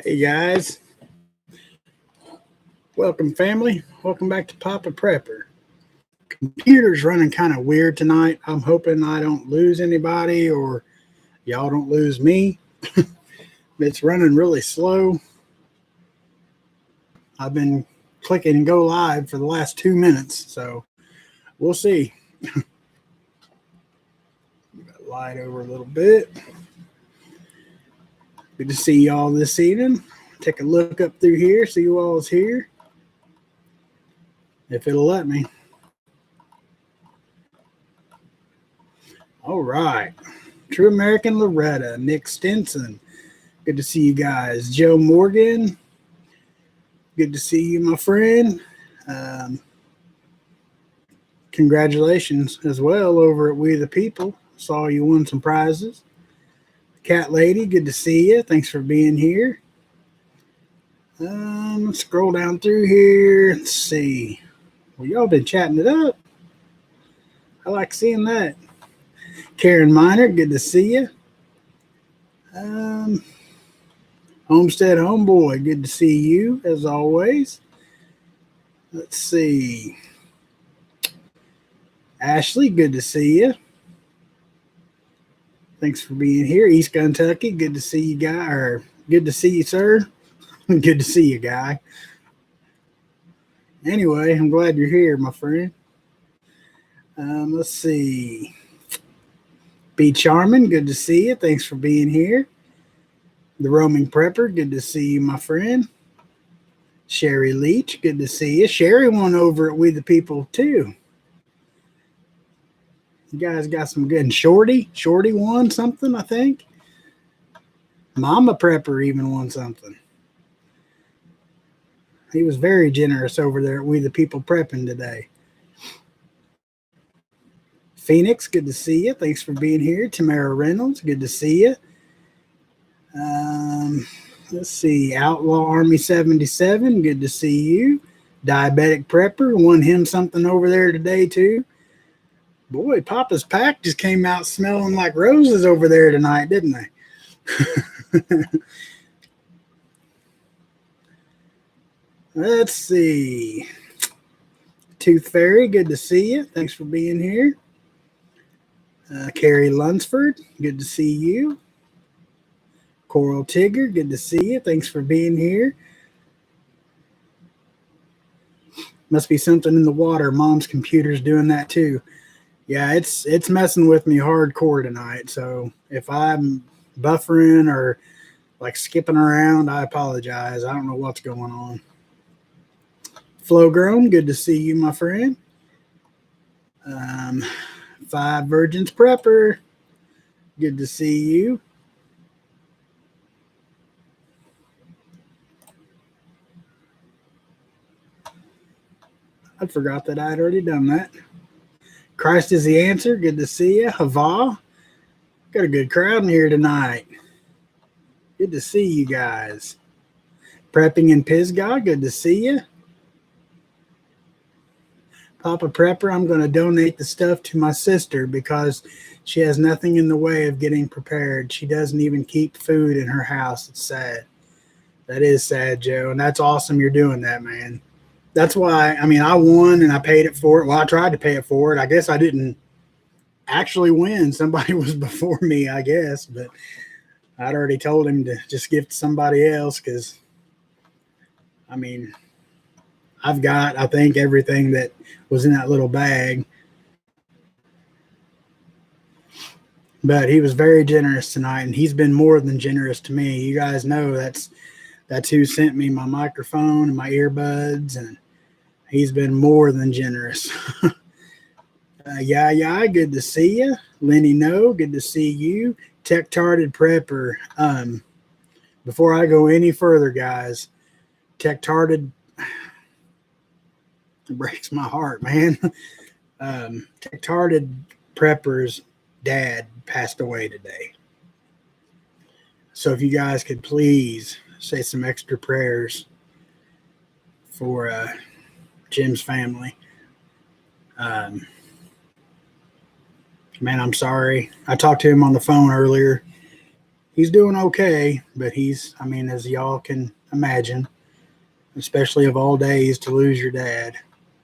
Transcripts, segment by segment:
Hey guys, welcome family. Welcome back to Papa Prepper. Computer's running kind of weird tonight. I'm hoping I don't lose anybody or y'all don't lose me. It's running really slow. I've been clicking go live for the last 2 minutes, so we'll see. Light over a little bit. Good to see y'all this evening. Take a look up through here, see who all is here. If it'll let me. All right. True American Loretta, Nick Stinson. Good to see you guys. Joe Morgan. Good to see you, my friend. Congratulations as well over at We the People. Saw you won some prizes. Cat Lady, good to see you. Thanks for being here. Let's scroll down through here. Let's see. Well, y'all been chatting it up. I like seeing that. Karen Miner, good to see you. Homestead Homeboy, good to see you as always. Let's see. Ashley, good to see you. Thanks for being here. East Kentucky, good to see you, guy. Or good to see you, sir. Good to see you, guy. Anyway, I'm glad you're here, my friend. Let's see. Be Charming, good to see you. Thanks for being here. The Roaming Prepper, good to see you, my friend. Sherry Leach, good to see you. Sherry won over at We the People, too. You guys got some good. And Shorty won something, I think. Mama Prepper even won something. He was very generous over there at We the People Prepping today. Phoenix, good to see you. Thanks for being here. Tamara Reynolds, good to see you. Let's see. Outlaw Army 77, good to see you. Diabetic Prepper, won him something over there today, too. Boy, Papa's Pack just came out smelling like roses over there tonight, didn't they? Let's see. Tooth Fairy, good to see you. Thanks for being here. Carrie Lunsford, good to see you. Coral Tigger, good to see you. Thanks for being here. Must be something in the water. Mom's computer's doing that too. Yeah, it's messing with me hardcore tonight. So if I'm buffering or like skipping around, I apologize. I don't know what's going on. Flow Grown, good to see you, my friend. Five Virgins Prepper, good to see you. I forgot that I had already done that. Christ is the answer. Good to see you. Hava. Got a good crowd in here tonight. Good to see you guys. Prepping in Pisgah. Good to see you. Papa Prepper, I'm going to donate the stuff to my sister because she has nothing in the way of getting prepared. She doesn't even keep food in her house. It's sad. That is sad, Joe. And that's awesome you're doing that, man. That's why, I won and I paid it for it. Well, I tried to pay it for it. I guess I didn't actually win. Somebody was before me, I guess. But I'd already told him to just give it to somebody else because, I've got, I think, everything that was in that little bag. But he was very generous tonight, and he's been more than generous to me. You guys know that's who sent me my microphone and my earbuds, and he's been more than generous. Yeah, good to see you. Lenny No, good to see you. Tech-Tarded Prepper. Before I go any further, guys, Tech-Tarded, it breaks my heart, man. Tech-Tarded Prepper's dad passed away today. So if you guys could please say some extra prayers for Jim's family. Man, I'm sorry. I talked to him on the phone earlier. he's doing okay, but I mean, as y'all can imagine, especially of all days to lose your dad.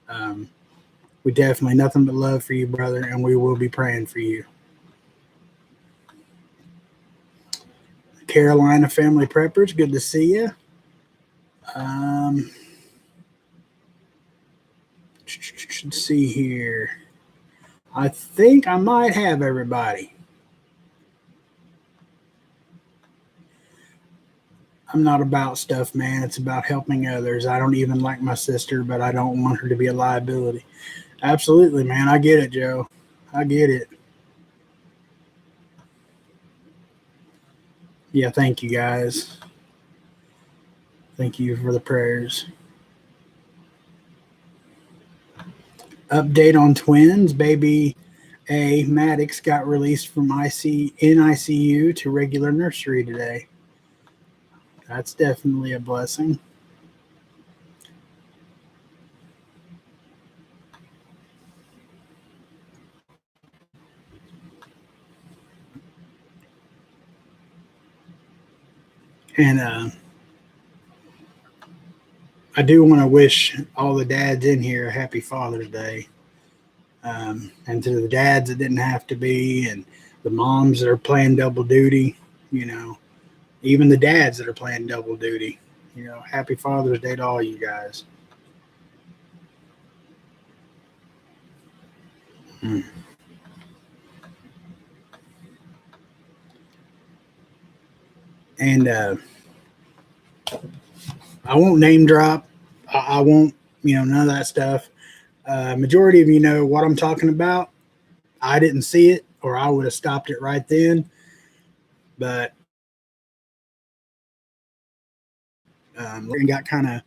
Um, we definitely nothing but love for you, brother, and we will be praying for you. Carolina Family Preppers, good to see you. Let's see here. I think I might have everybody. I'm not about stuff, man. It's about helping others. I don't even like my sister, but I don't want her to be a liability. Absolutely, man. I get it, Joe. I get it. Yeah, thank you guys. Thank you for the prayers. Update on twins. Baby A, Maddox, got released from ICU to regular nursery today. That's definitely a blessing. And I do want to wish all the dads in here a happy Father's Day. And to the dads that didn't have to be, and the moms that are playing double duty, even the dads that are playing double duty, happy Father's Day to all you guys. Hmm. And I won't name drop. I won't, none of that stuff. Majority of you know what I'm talking about. I didn't see it, or I would have stopped it right then. But got kind of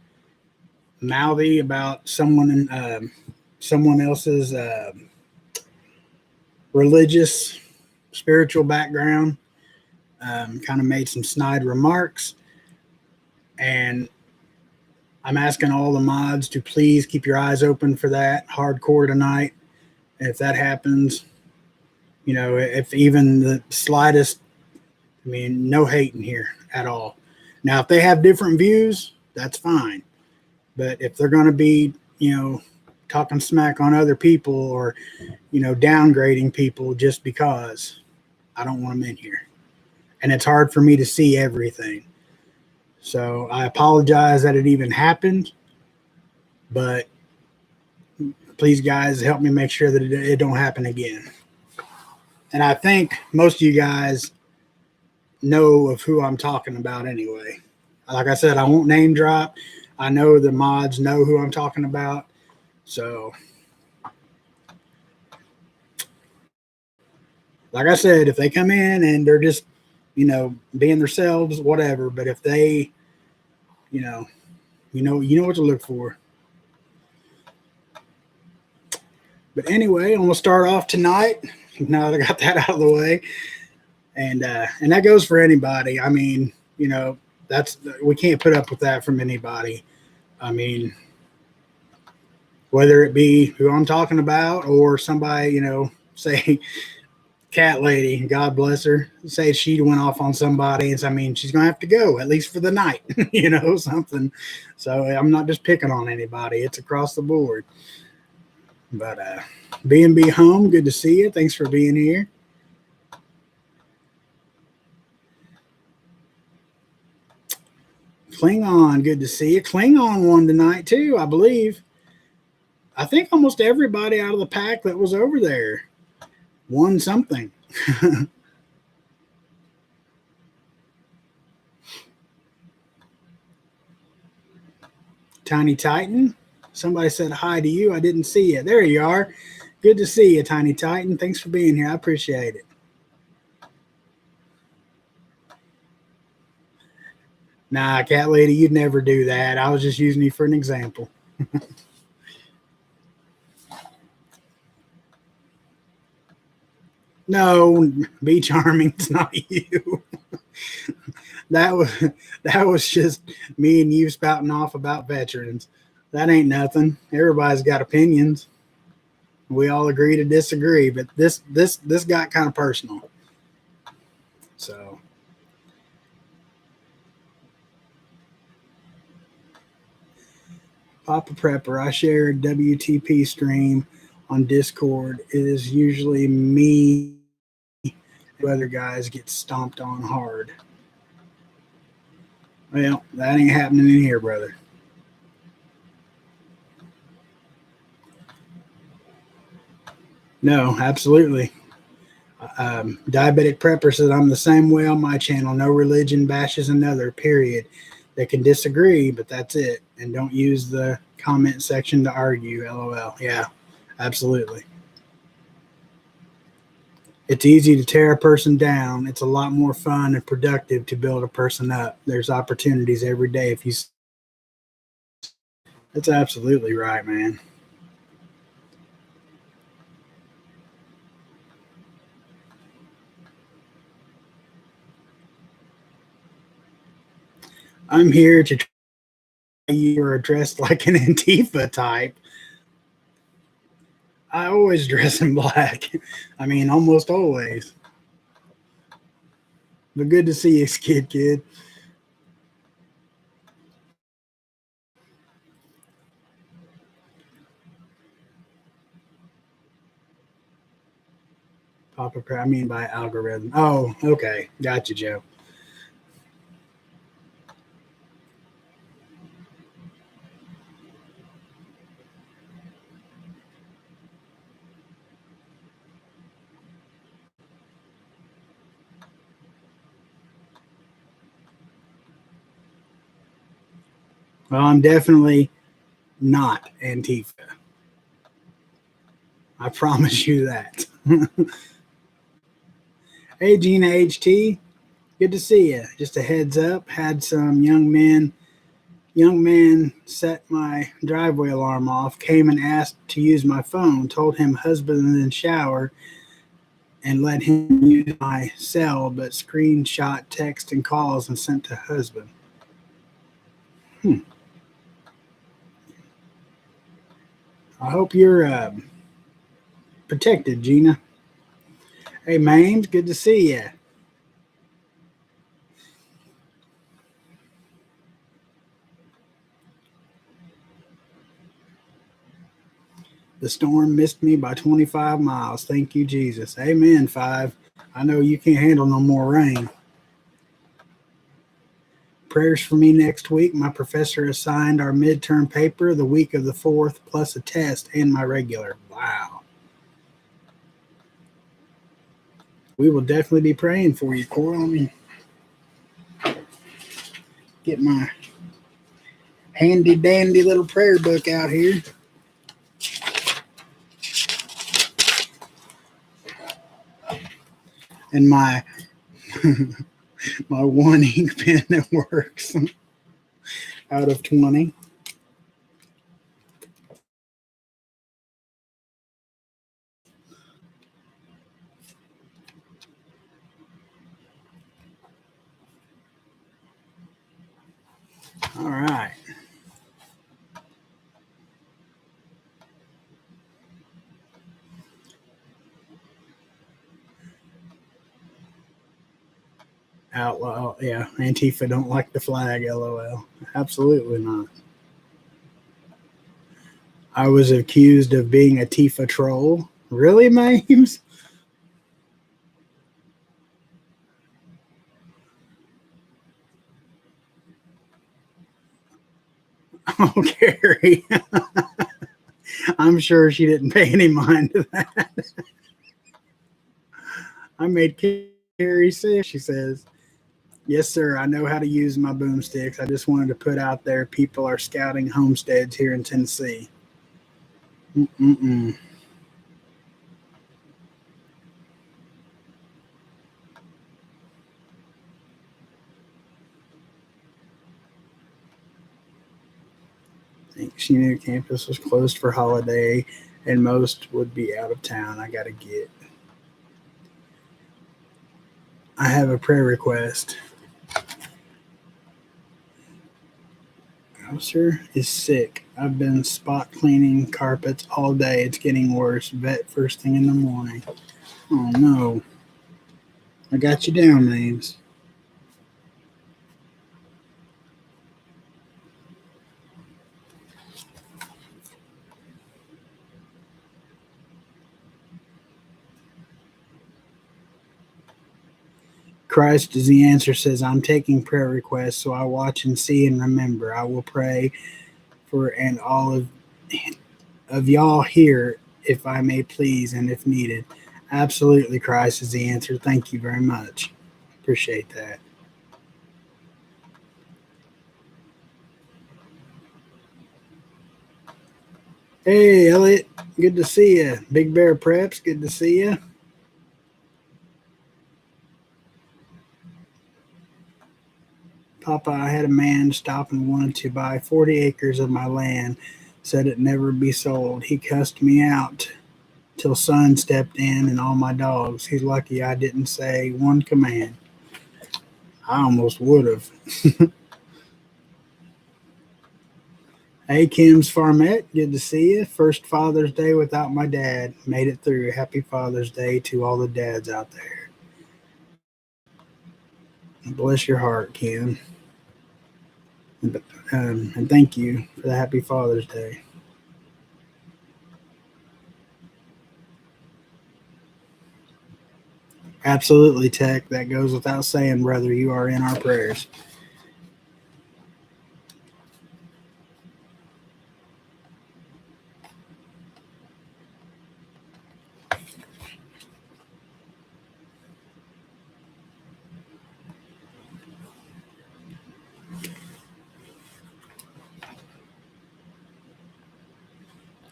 mouthy about someone else's religious, spiritual background. Kind of made some snide remarks, and I'm asking all the mods to please keep your eyes open for that hardcore tonight. And if that happens, if even the slightest, I mean, no hating here at all. Now, if they have different views, that's fine. But if they're going to be, talking smack on other people, or, downgrading people just because, I don't want them in here. And it's hard for me to see everything. So I apologize that it even happened. But please, guys, help me make sure that it don't happen again. And I think most of you guys know of who I'm talking about anyway. Like I said, I won't name drop. I know the mods know who I'm talking about. So, like I said, if they come in and they're just, being themselves, whatever. But if they, you know what to look for. But anyway, I'm gonna start off tonight. Now that I got that out of the way, and that goes for anybody. I mean, we can't put up with that from anybody. I mean, whether it be who I'm talking about or somebody, say cat lady, God bless her, say she went off on somebody, and I mean, she's gonna have to go at least for the night, something. So I'm not just picking on anybody; it's across the board. But B&B Home, good to see you. Thanks for being here. Klingon, good to see you. Klingon won tonight too, I believe. I think almost everybody out of the pack that was over there won something. Tiny Titan, somebody said hi to you. I didn't see you. There you are. Good to see you, Tiny Titan. Thanks for being here. I appreciate it. Nah, cat lady, you'd never do that. I was just using you for an example. No, be charming. It's not you. that was just me and you spouting off about veterans. That ain't nothing. Everybody's got opinions. We all agree to disagree, but this got kind of personal. So Papa Prepper. I share a WTP stream on Discord. It is usually me and other guys get stomped on hard. Well, that ain't happening in here, brother. No, absolutely. Diabetic Prepper says, I'm the same way on my channel. No religion bashes another, period. They can disagree, but that's it. And don't use the comment section to argue, LOL. Yeah, absolutely. It's easy to tear a person down. It's a lot more fun and productive to build a person up. There's opportunities every day if you. That's absolutely right, man. I'm here to try you are dressed like an Antifa type. I always dress in black. I mean, almost always. But good to see you, kid. Papa, I mean by algorithm. Oh, okay. Gotcha, Joe. Well, I'm definitely not Antifa. I promise you that. Hey, Gina HT. Good to see you. Just a heads up. Had some young man set my driveway alarm off, came and asked to use my phone, told him husband in the shower, and let him use my cell, but screenshot text and calls and sent to husband. I hope you're protected, Gina. Hey, Mames, good to see you. The storm missed me by 25 miles. Thank you, Jesus. Amen, 5. I know you can't handle no more rain. Prayers for me next week. My professor assigned our midterm paper the week of the 4th, plus a test and my regular. Wow. We will definitely be praying for you, Cora. Let me get my handy dandy little prayer book out here. And my my one ink pen that works out of 20. All right. Outlaw. Yeah. Antifa don't like the flag. LOL. Absolutely not. I was accused of being a Tifa troll. Really, Mames? Oh, Carrie. I'm sure she didn't pay any mind to that. I made Carrie sick, she says. Yes, sir. I know how to use my boomsticks. I just wanted to put out there people are scouting homesteads here in Tennessee. Mm-mm-mm. I think she knew campus was closed for holiday and most would be out of town. I got to get. I have a prayer request. Officer is sick. I've been spot cleaning carpets all day. It's getting worse. Vet first thing in the morning. Oh no. I got you down, names. Christ is the answer says, I'm taking prayer requests, so I watch and see and remember. I will pray for and all of y'all here if I may please and if needed. Absolutely, Christ is the answer. Thank you very much. Appreciate that. Hey, Elliot. Good to see you. Big Bear Preps. Good to see you. Papa, I had a man stop and wanted to buy 40 acres of my land, said it never be sold. He cussed me out till son stepped in and all my dogs. He's lucky I didn't say one command. I almost would have. Hey, Kim's Farmette. Good to see you. First Father's Day without my dad. Made it through. Happy Father's Day to all the dads out there. Bless your heart, Kim. And thank you for the Happy Father's Day. Absolutely, Tech. That goes without saying, brother. You are in our prayers.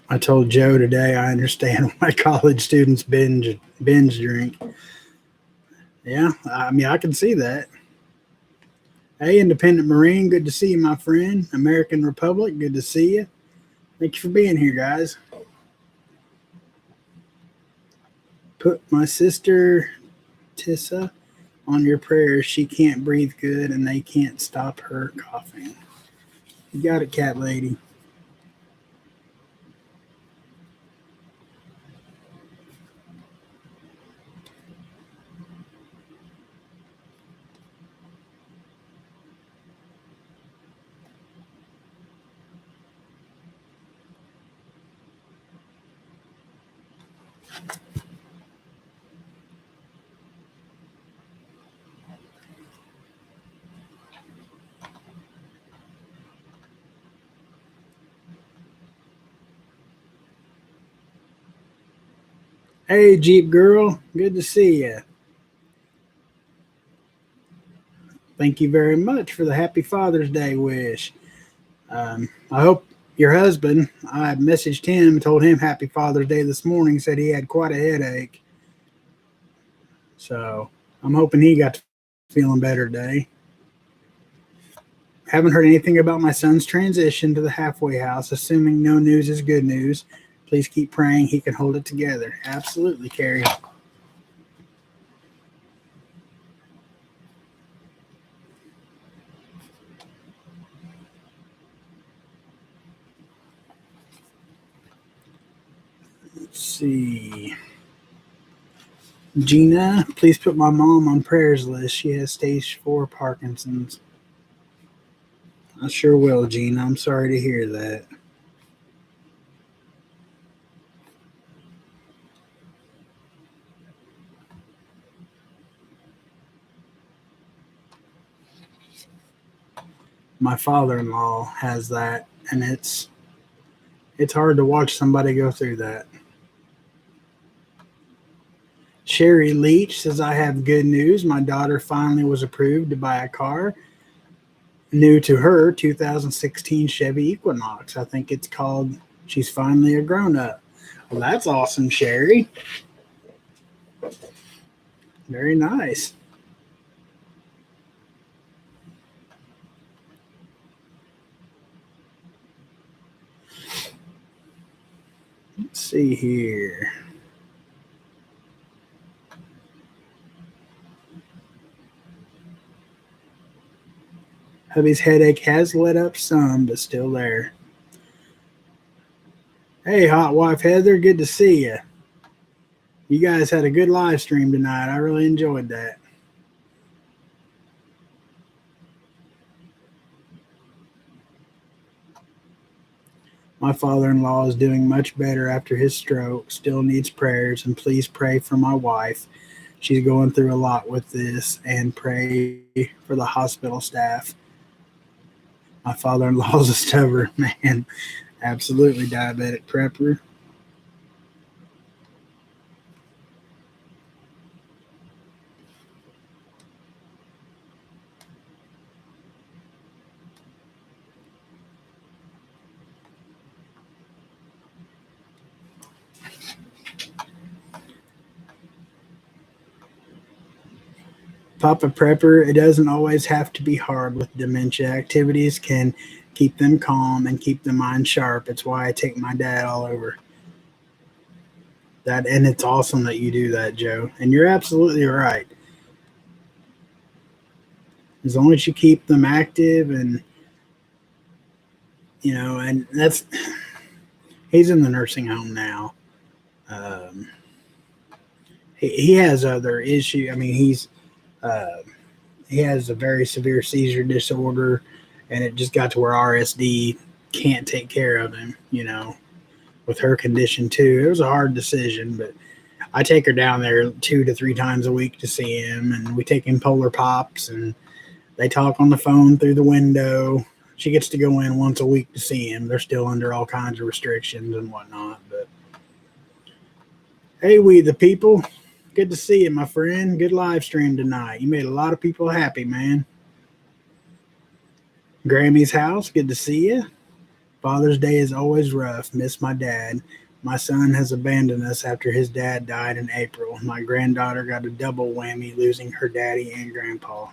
I told Joe today I understand why college students binge drink. Yeah, I mean I can see that. Hey, Independent Marine, good to see you, my friend. American Republic, good to see you. Thank you for being here, guys. Put my sister Tissa on your prayers. She can't breathe good and they can't stop her coughing. You got it, cat lady. Hey, Jeep Girl, good to see you. Thank you very much for the Happy Father's Day wish. I hope your husband, I messaged him and told him Happy Father's Day this morning, said he had quite a headache. So I'm hoping he got to feeling better today. Haven't heard anything about my son's transition to the halfway house. Assuming no news is good news. Please keep praying he can hold it together. Absolutely, Carrie. Let's see. Gina, please put my mom on prayers list. She has stage 4 Parkinson's. I sure will, Gina. I'm sorry to hear that. My father-in-law has that, and it's hard to watch somebody go through that. Sherry Leach says, I have good news. My daughter finally was approved to buy a car new to her 2016 Chevy Equinox. I think it's called She's Finally a Grown Up. Well, that's awesome, Sherry. Very nice. Let's see here. Hubby's headache has let up some, but still there. Hey, hot wife Heather, good to see you. You guys had a good live stream tonight. I really enjoyed that. My father-in-law is doing much better after his stroke. Still needs prayers, and please pray for my wife. She's going through a lot with this, and pray for the hospital staff. My father-in-law's a stubborn man, absolutely diabetic prepper. Papa Prepper, it doesn't always have to be hard with dementia. Activities can keep them calm and keep the mind sharp. It's why I take my dad all over that. And it's awesome that you do that, Joe. And you're absolutely right. As long as you keep them active and, and that's, he's in the nursing home now. Um, he has other issues. I mean, uh, he has a very severe seizure disorder, and it just got to where RSD can't take care of him. With her condition too, it was a hard decision, but I take her down there 2 to 3 times a week to see him, and we take him Polar Pops, and they talk on the phone through the window. She gets to go in once a week to see him. They're still under all kinds of restrictions and whatnot, but hey, we the people. Good to see you, my friend. Good live stream tonight. You made a lot of people happy, man. Grammy's house. Good to see you. Father's Day is always rough. Miss my dad. My son has abandoned us after his dad died in April. My granddaughter got a double whammy, losing her daddy and grandpa.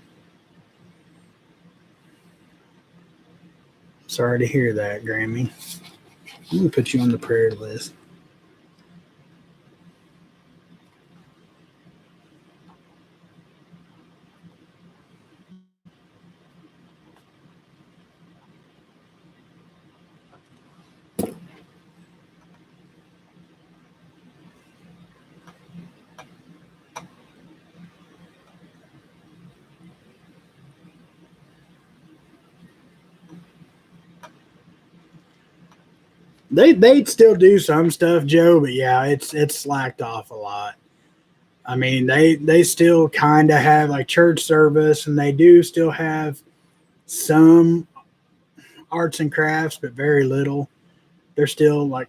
Sorry to hear that, Grammy. I'm going to put you on the prayer list. They'd still do some stuff, Joe, but yeah, it's slacked off a lot. I mean, they still kind of have like church service, and they do still have some arts and crafts, but very little. They're still like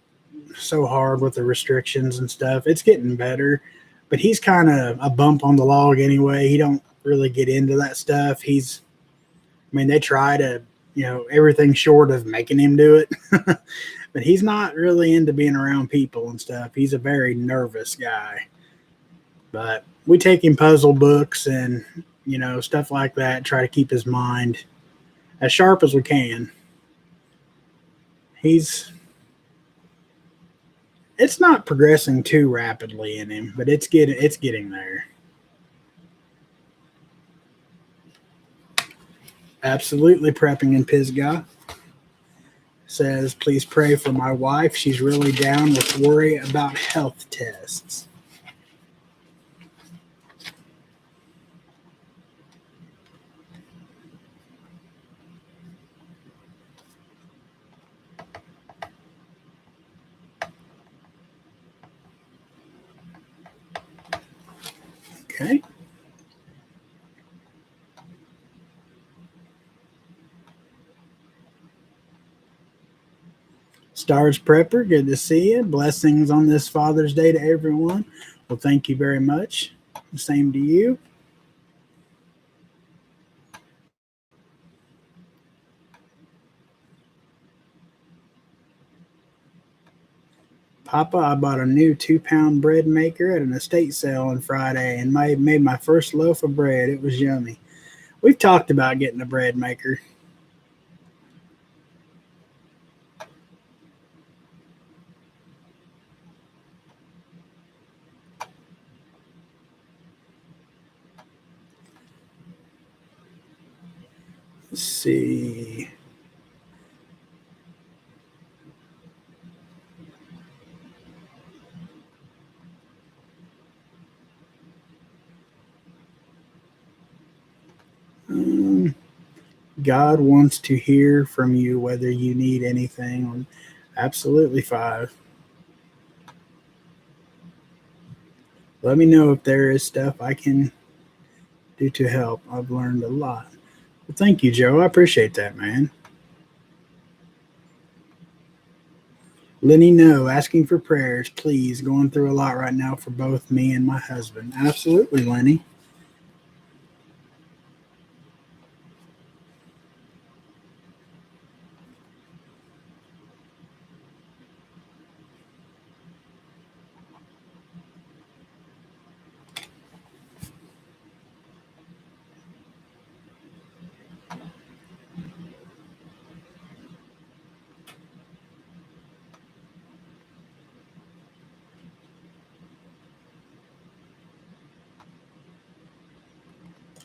so hard with the restrictions and stuff. It's getting better, but he's kind of a bump on the log anyway. He don't really get into that stuff. I mean, they try to, everything short of making him do it, but he's not really into being around people and stuff. He's a very nervous guy. But we take him puzzle books and, stuff like that, try to keep his mind as sharp as we can. He's it's not progressing too rapidly in him, but it's getting there. Absolutely prepping in Pisgah. Says, please pray for my wife. She's really down with worry about health tests. Okay. Stars Prepper, good to see you. Blessings on this Father's Day to everyone. Well, thank you very much. Same to you. Papa, I bought a new 2-pound bread maker at an estate sale on Friday and made my first loaf of bread. It was yummy. We've talked about getting a bread maker. Let's see. God wants to hear from you whether you need anything. Absolutely, 5. Let me know if there is stuff I can do to help. I've learned a lot. Well, thank you, Joe. I appreciate that, man. Lenny, no, asking for prayers, please. Going through a lot right now for both me and my husband. Absolutely, Lenny.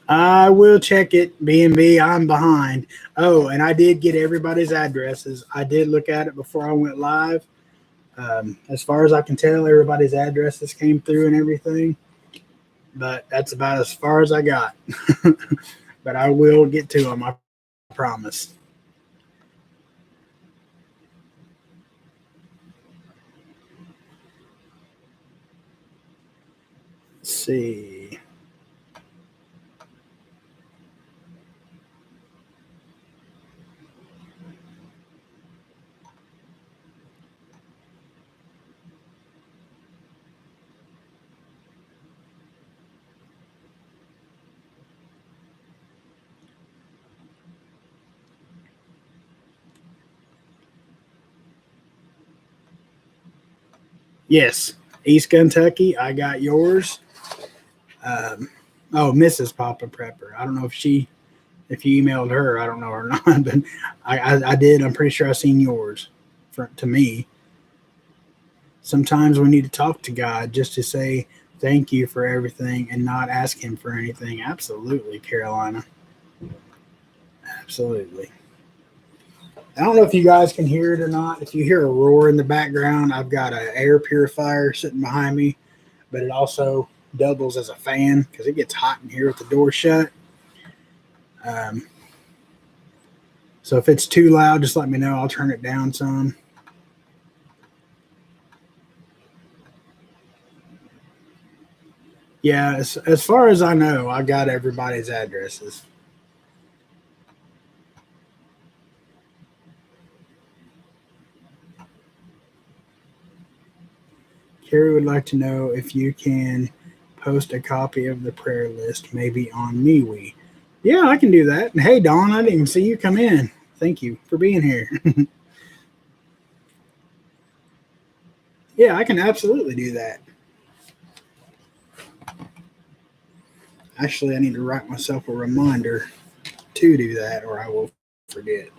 I will check it. B&B, I'm behind. Oh, and I did get everybody's addresses. I did look at it before I went live. As far as I can tell, everybody's addresses came through and everything. But that's about as far as I got. But I will get to them, I promise. Let's see. Yes, East Kentucky, I got yours. Um, oh, Mrs. Papa Prepper. I don't know if you emailed her. I don't know or not, but I did. I'm pretty sure I seen yours to me. Sometimes we need to talk to God just to say thank you for everything and not ask Him for anything. Absolutely, Carolina. Absolutely. I don't know if you guys can hear it or not. If you hear a roar in the background, I've got an air purifier sitting behind me, but it also doubles as a fan because it gets hot in here with the door shut. Um, so if it's too loud, just let me know. I'll turn it down some. Yeah, as far as I know, I got everybody's addresses. Carrie would like to know if you can post a copy of the prayer list, maybe on MeWe. Yeah, I can do that. Hey, Dawn, I didn't even see you come in. Thank you for being here. Yeah, I can absolutely do that. Actually, I need to write myself a reminder to do that, or I will forget.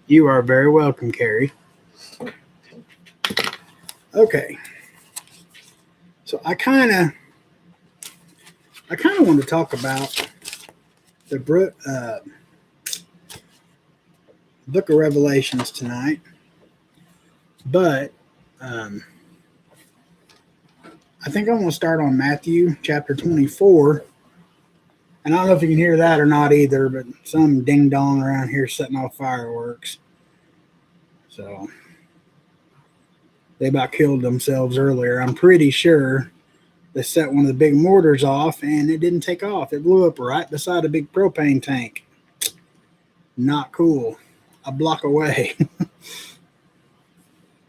You are very welcome, Carrie. Okay, so I kind of want to talk about the Book of Revelations tonight, but um, I think I'm going to start on Matthew chapter 24. And I don't know if you can hear that or not either, but some ding dong around here setting off fireworks. So they about killed themselves earlier. I'm pretty sure they set one of the big mortars off and it didn't take off. It blew up right beside a big propane tank. Not cool. A block away.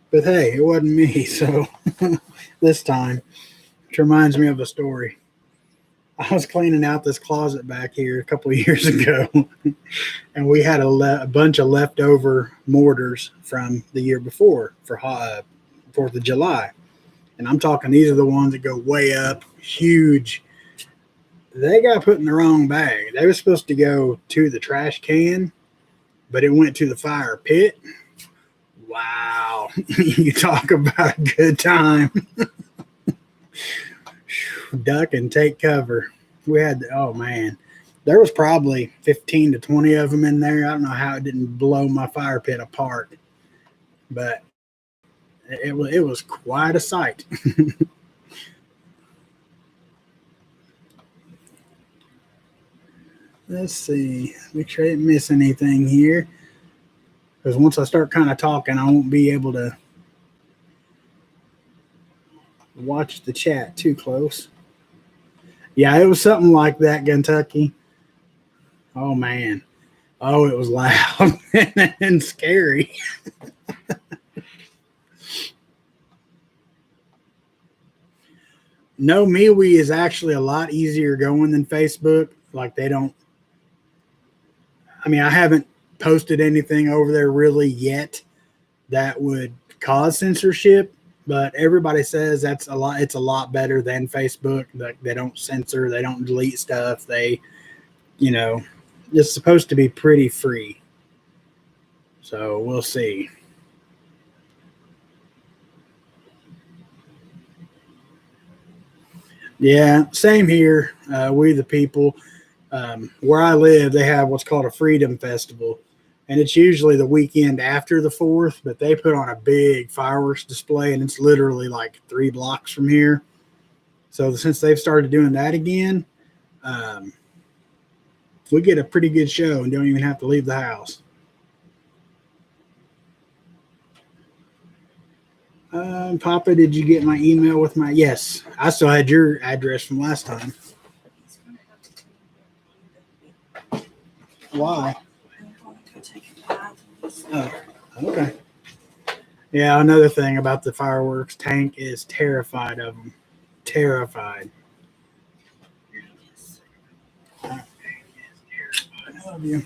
But hey, it wasn't me. So this time, which reminds me of a story. I was cleaning out this closet back here a couple of years ago, and we had a bunch of leftover mortars from the year before for 4th of July. And I'm talking, these are the ones that go way up, huge. They got put in the wrong bag. They were supposed to go to the trash can, but it went to the fire pit. Wow. You talk about a good time. Duck and take cover. Oh man. There was probably 15 to 20 of them in there. I don't know how it didn't blow my fire pit apart, but it was quite a sight. Let's see. Make sure I didn't miss anything here. Because once I start kind of talking, I won't be able to watch the chat too close. Yeah, it was something like that, Kentucky. Oh, man. Oh, it was loud and scary. No, MeWe is actually a lot easier going than Facebook. Like, they don't, I mean, I haven't posted anything over there really yet that would cause censorship, but everybody says that's a lot. It's a lot better than Facebook. Like, they don't censor, they don't delete stuff. They, you know, it's supposed to be pretty free. So we'll see. Yeah, same here. We the people. Where I live, they have what's called a Freedom Festival, and it's usually the weekend after the 4th. But they put on a big fireworks display, and it's literally like 3 blocks from here. So since they've started doing that again, um, we get a pretty good show and don't even have to leave the house. Papa, did you get my email with my? Yes, I still had your address from last time. Why? Oh, okay. Yeah, another thing about the fireworks, Tank is terrified of them. Terrified. I love you.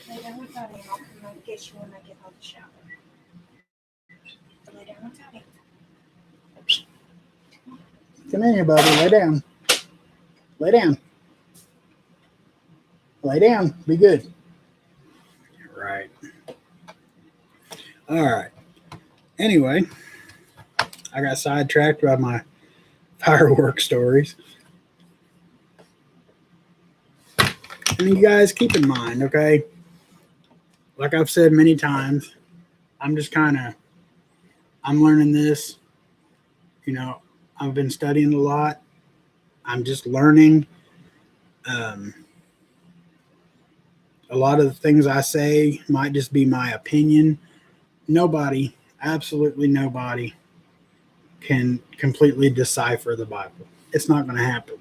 Lay down with Daddy and I'll come and get you when I get out of the shower. Lay down with Daddy. Come here, buddy. Lay down. Lay down. Lay down. Be good. Right. All right. Anyway, I got sidetracked by my fireworks stories. And you guys keep in mind, okay? Like I've said many times, I'm just I'm learning this. I've been studying a lot. I'm just learning. Um, a lot of the things I say might just be my opinion. Nobody, absolutely nobody, can completely decipher the Bible. It's not going to happen.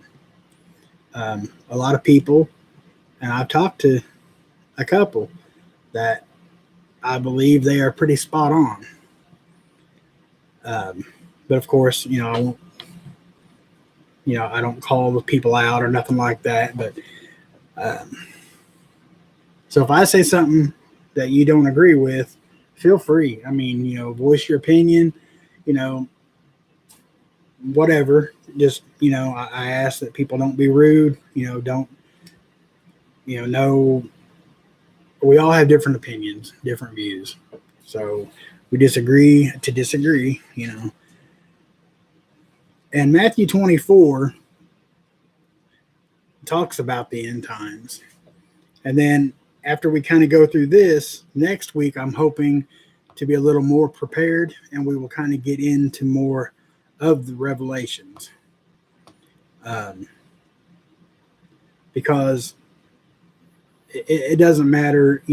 A lot of people, and I've talked to a couple that I believe they are pretty spot on. But of course, I won't, I don't call the people out or nothing like that. But so if I say something that you don't agree with, feel free. I mean, voice your opinion, whatever. Just, I ask that people don't be rude, don't, no, we all have different opinions, different views. So we disagree to disagree. And Matthew 24 talks about the end times. And then after we kind of go through this, next week, I'm hoping to be a little more prepared and we will kind of get into more of the revelations. Because it doesn't matter,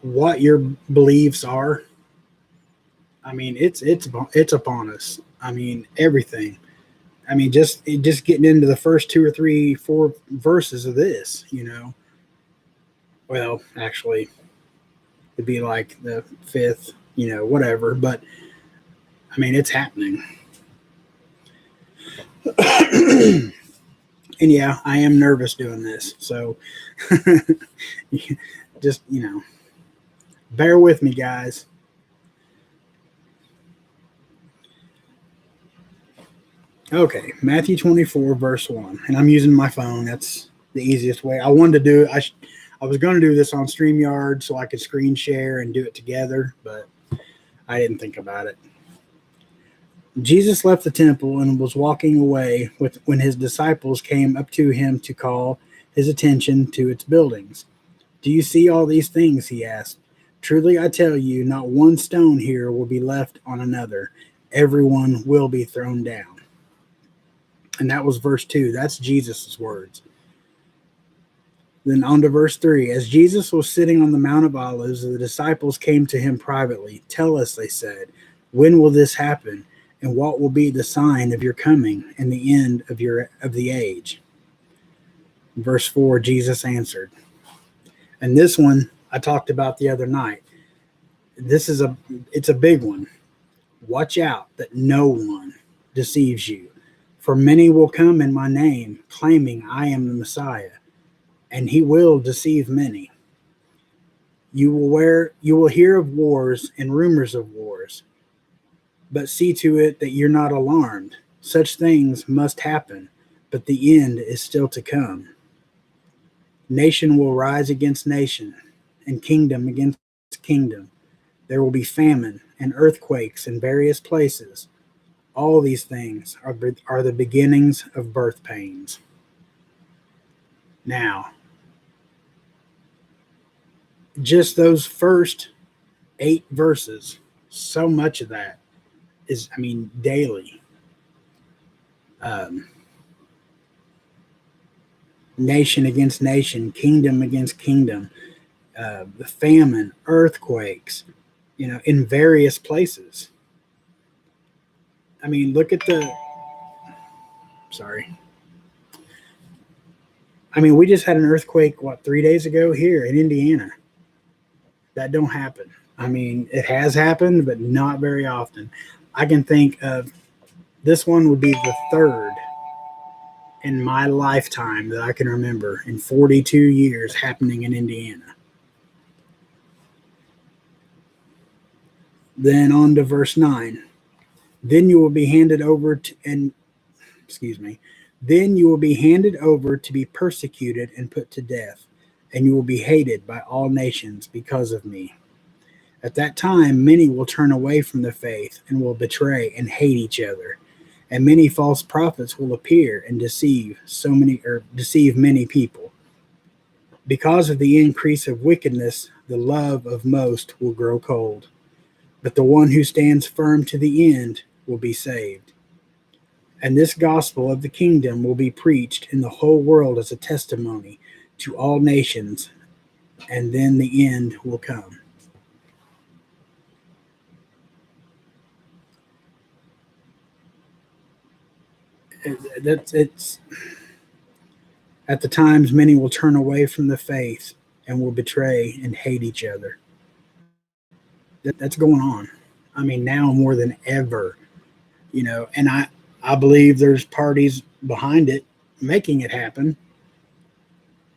what your beliefs are. I mean, it's upon us. I mean, everything. I mean, just getting into the first 2 or 3, 4 verses of this. Well, actually, it'd be like the 5th, whatever. But I mean, it's happening. And yeah, I am nervous doing this. So just, bear with me, guys. Okay, Matthew 24, verse 1. And I'm using my phone. That's the easiest way. I wanted to do it. I was going to do this on StreamYard so I could screen share and do it together, but I didn't think about it. Jesus left the temple and was walking away when his disciples came up to him to call his attention to its buildings. Do you see all these things? He asked. Truly I tell you, not one stone here will be left on another. Everyone will be thrown down. And that was verse 2. That's Jesus' words. Then on to verse 3. As Jesus was sitting on the Mount of Olives, the disciples came to him privately. Tell us, they said, when will this happen? And what will be the sign of your coming and the end of the age? Verse 4, Jesus answered. And this one I talked about the other night. It's a big one. Watch out that no one deceives you. For many will come in my name, claiming I am the Messiah, and he will deceive many. You will hear of wars and rumors of wars, but see to it that you're not alarmed. Such things must happen, but the end is still to come. Nation will rise against nation, and kingdom against kingdom. There will be famine and earthquakes in various places. All these things are the beginnings of birth pains. Now, just those first 8 verses, so much of that is, daily. Nation against nation, kingdom against kingdom, the famine, earthquakes, in various places. Look at sorry. We just had an earthquake, 3 days ago here in Indiana. That don't happen. It has happened, but not very often. I can think of this one would be the third in my lifetime that I can remember in 42 years happening in Indiana. Then on to verse 9. Then you will be handed over Then you will be handed over to be persecuted and put to death, and you will be hated by all nations because of me. At that time, many will turn away from the faith and will betray and hate each other. And many false prophets will appear and deceive many people. Because of the increase of wickedness, the love of most will grow cold. But the one who stands firm to the end will be saved. And this gospel of the kingdom will be preached in the whole world as a testimony to all nations, and then the end will come. It's at the times many will turn away from the faith and will betray and hate each other. That's going on. Now more than ever, and I believe there's parties behind it making it happen.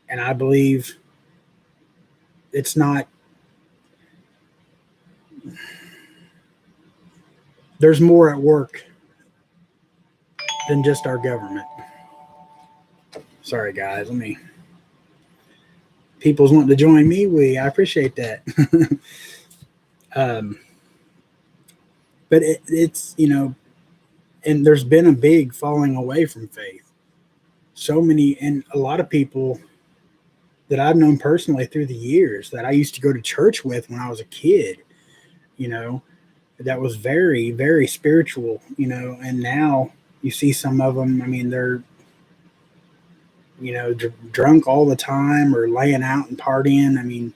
And I believe it's not, there's more at work than just our government. Sorry, guys. People's wanting to join me. I appreciate that. But it's, and there's been a big falling away from faith. So many, and a lot of people that I've known personally through the years that I used to go to church with when I was a kid, that was very, very spiritual, and now you see some of them, they're, drunk all the time or laying out and partying.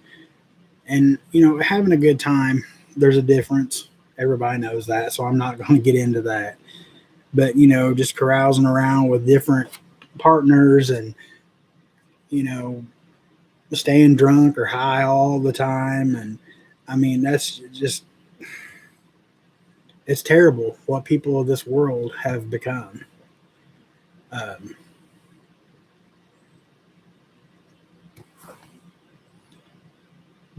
And, having a good time, there's a difference. Everybody knows that. So I'm not going to get into that. But, just carousing around with different partners and, staying drunk or high all the time. And that's just, it's terrible what people of this world have become.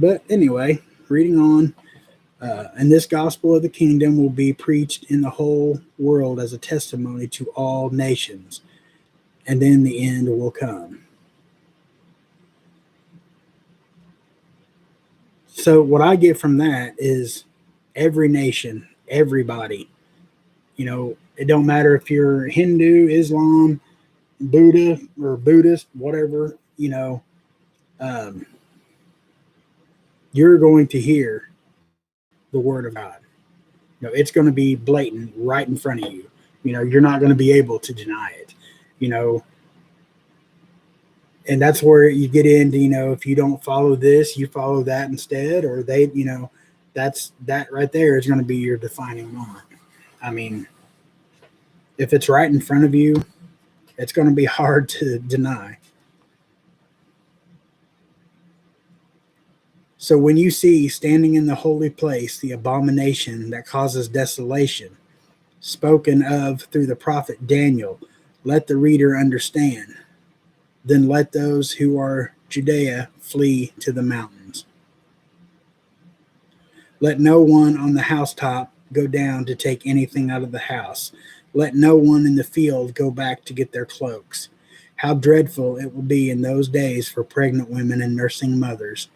But anyway, reading on, and this gospel of the kingdom will be preached in the whole world as a testimony to all nations, and then the end will come. So what I get from that is every nation, everybody, It don't matter if you're Hindu, Islam, Buddha, or Buddhist, whatever, um, you're going to hear the word of God. It's going to be blatant right in front of you. You're not going to be able to deny it. You know, and that's where you get into, if you don't follow this, you follow that instead, or that's that right there is going to be your defining moment. I mean, if it's right in front of you, it's going to be hard to deny. So when you see standing in the holy place the abomination that causes desolation, spoken of through the prophet Daniel, let the reader understand. Then let those who are Judea flee to the mountains. Let no one on the housetop go down to take anything out of the house. Let no one in the field go back to get their cloaks. How dreadful it will be in those days for pregnant women and nursing mothers.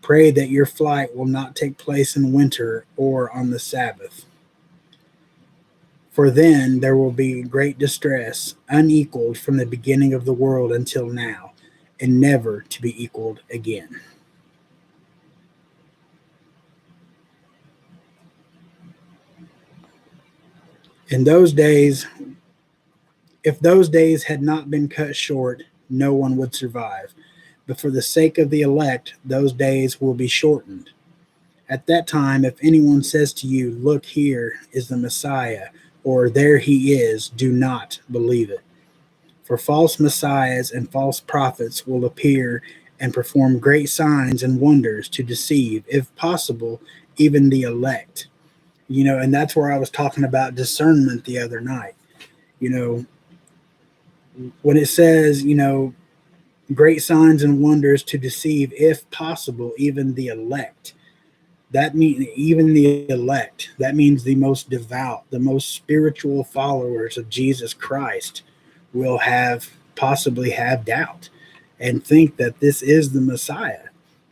Pray that your flight will not take place in winter or on the Sabbath. For then there will be great distress, unequaled from the beginning of the world until now, and never to be equaled again. In those days, if those days had not been cut short, no one would survive. But for the sake of the elect, those days will be shortened. At that time, if anyone says to you, "Look, here is the Messiah," or "There he is," do not believe it. For false messiahs and false prophets will appear and perform great signs and wonders to deceive, if possible, even the elect. And that's where I was talking about discernment the other night. You know, when it says, great signs and wonders to deceive, if possible, even the elect. That means even the elect. That means the most devout, the most spiritual followers of Jesus Christ will possibly have doubt and think that this is the Messiah.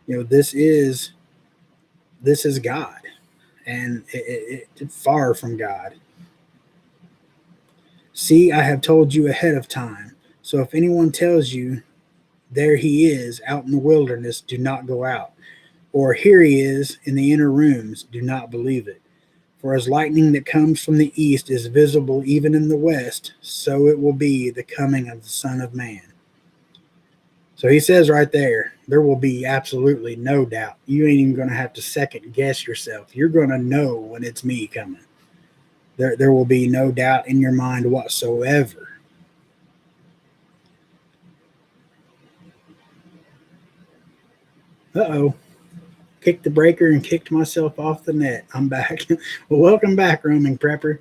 This is God, and it's far from God. See, I have told you ahead of time. So if anyone tells you, "There he is out in the wilderness," do not go out. Or, "Here he is in the inner rooms," do not believe it. For as lightning that comes from the east is visible even in the west, so it will be the coming of the Son of Man. So he says right there will be absolutely no doubt. You ain't even going to have to second guess yourself. You're going to know when it's me coming. There will be no doubt in your mind whatsoever. Uh-oh. Kicked the breaker and kicked myself off the net. I'm back. Well, welcome back, roaming prepper.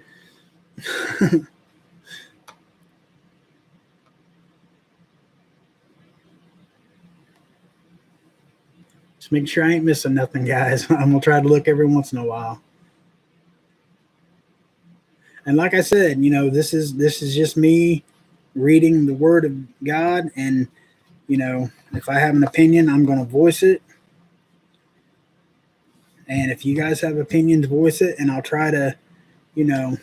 Just make sure I ain't missing nothing, guys. I'm gonna try to look every once in a while. And like I said, this is just me reading the Word of God, and if I have an opinion, I'm gonna voice it. And if you guys have opinions, voice it, and I'll try to, we'll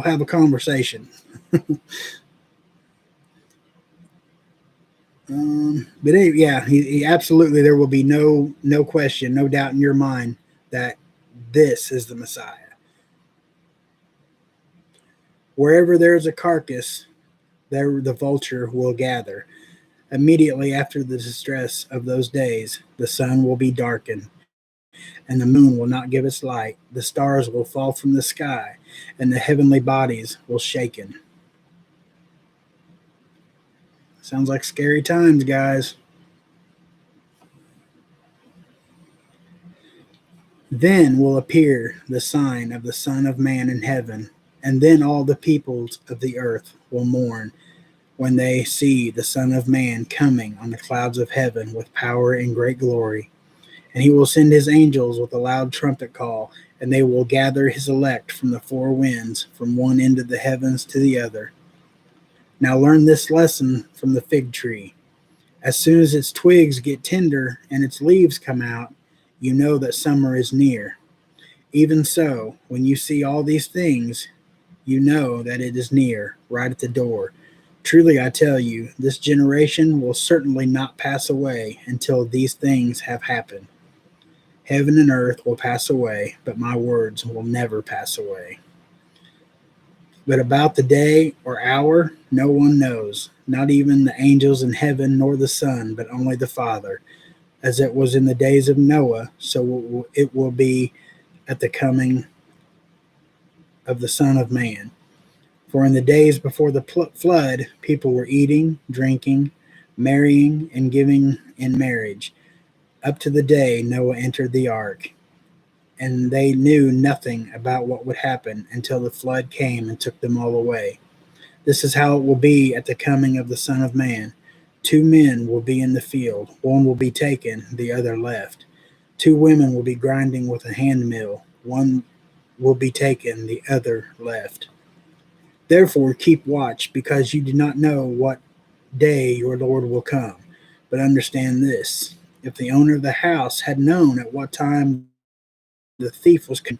have a conversation. But anyway, yeah, he absolutely, there will be no question, no doubt in your mind that this is the Messiah. Wherever there is a carcass, there the vulture will gather. Immediately after the distress of those days, the sun will be darkened, and the moon will not give its light. The stars will fall from the sky, and the heavenly bodies will shaken. Sounds like scary times, guys. Then will appear the sign of the Son of Man in heaven, and then all the peoples of the earth will mourn when they see the Son of Man coming on the clouds of heaven with power and great glory. And he will send his angels with a loud trumpet call, and they will gather his elect from the four winds, from one end of the heavens to the other. Now learn this lesson from the fig tree. As soon as its twigs get tender and its leaves come out, you know that summer is near. Even so, when you see all these things, you know that it is near, right at the door. Truly I tell you, this generation will certainly not pass away until these things have happened. Heaven and earth will pass away, but my words will never pass away. But about the day or hour, no one knows, not even the angels in heaven nor the Son, but only the Father. As it was in the days of Noah, so it will be at the coming of the Son of Man. For in the days before the flood, people were eating, drinking, marrying, and giving in marriage, up to the day Noah entered the ark. And they knew nothing about what would happen until the flood came and took them all away. This is how it will be at the coming of the Son of Man. Two men will be in the field, one will be taken, the other left. Two women will be grinding with a hand mill, one will be taken, the other left. Therefore, keep watch, because you do not know what day your Lord will come. But understand this: if the owner of the house had known at what time the thief was coming,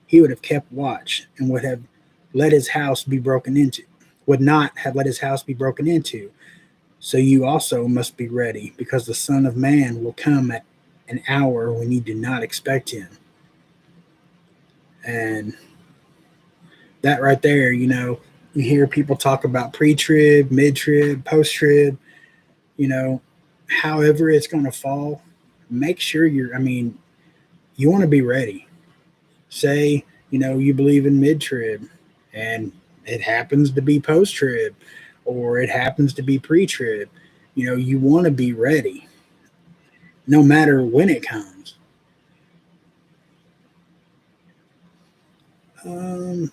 he would have kept watch and would have let his house be broken into. Would not have let his house be broken into. So you also must be ready, because the Son of Man will come at an hour when you do not expect him. And that right there, you hear people talk about pre-trib, mid-trib, post-trib, you know, however it's going to fall. Make sure you want to be ready. Say, you believe in mid-trib and it happens to be post-trib or it happens to be pre-trib. You want to be ready no matter when it comes. Um,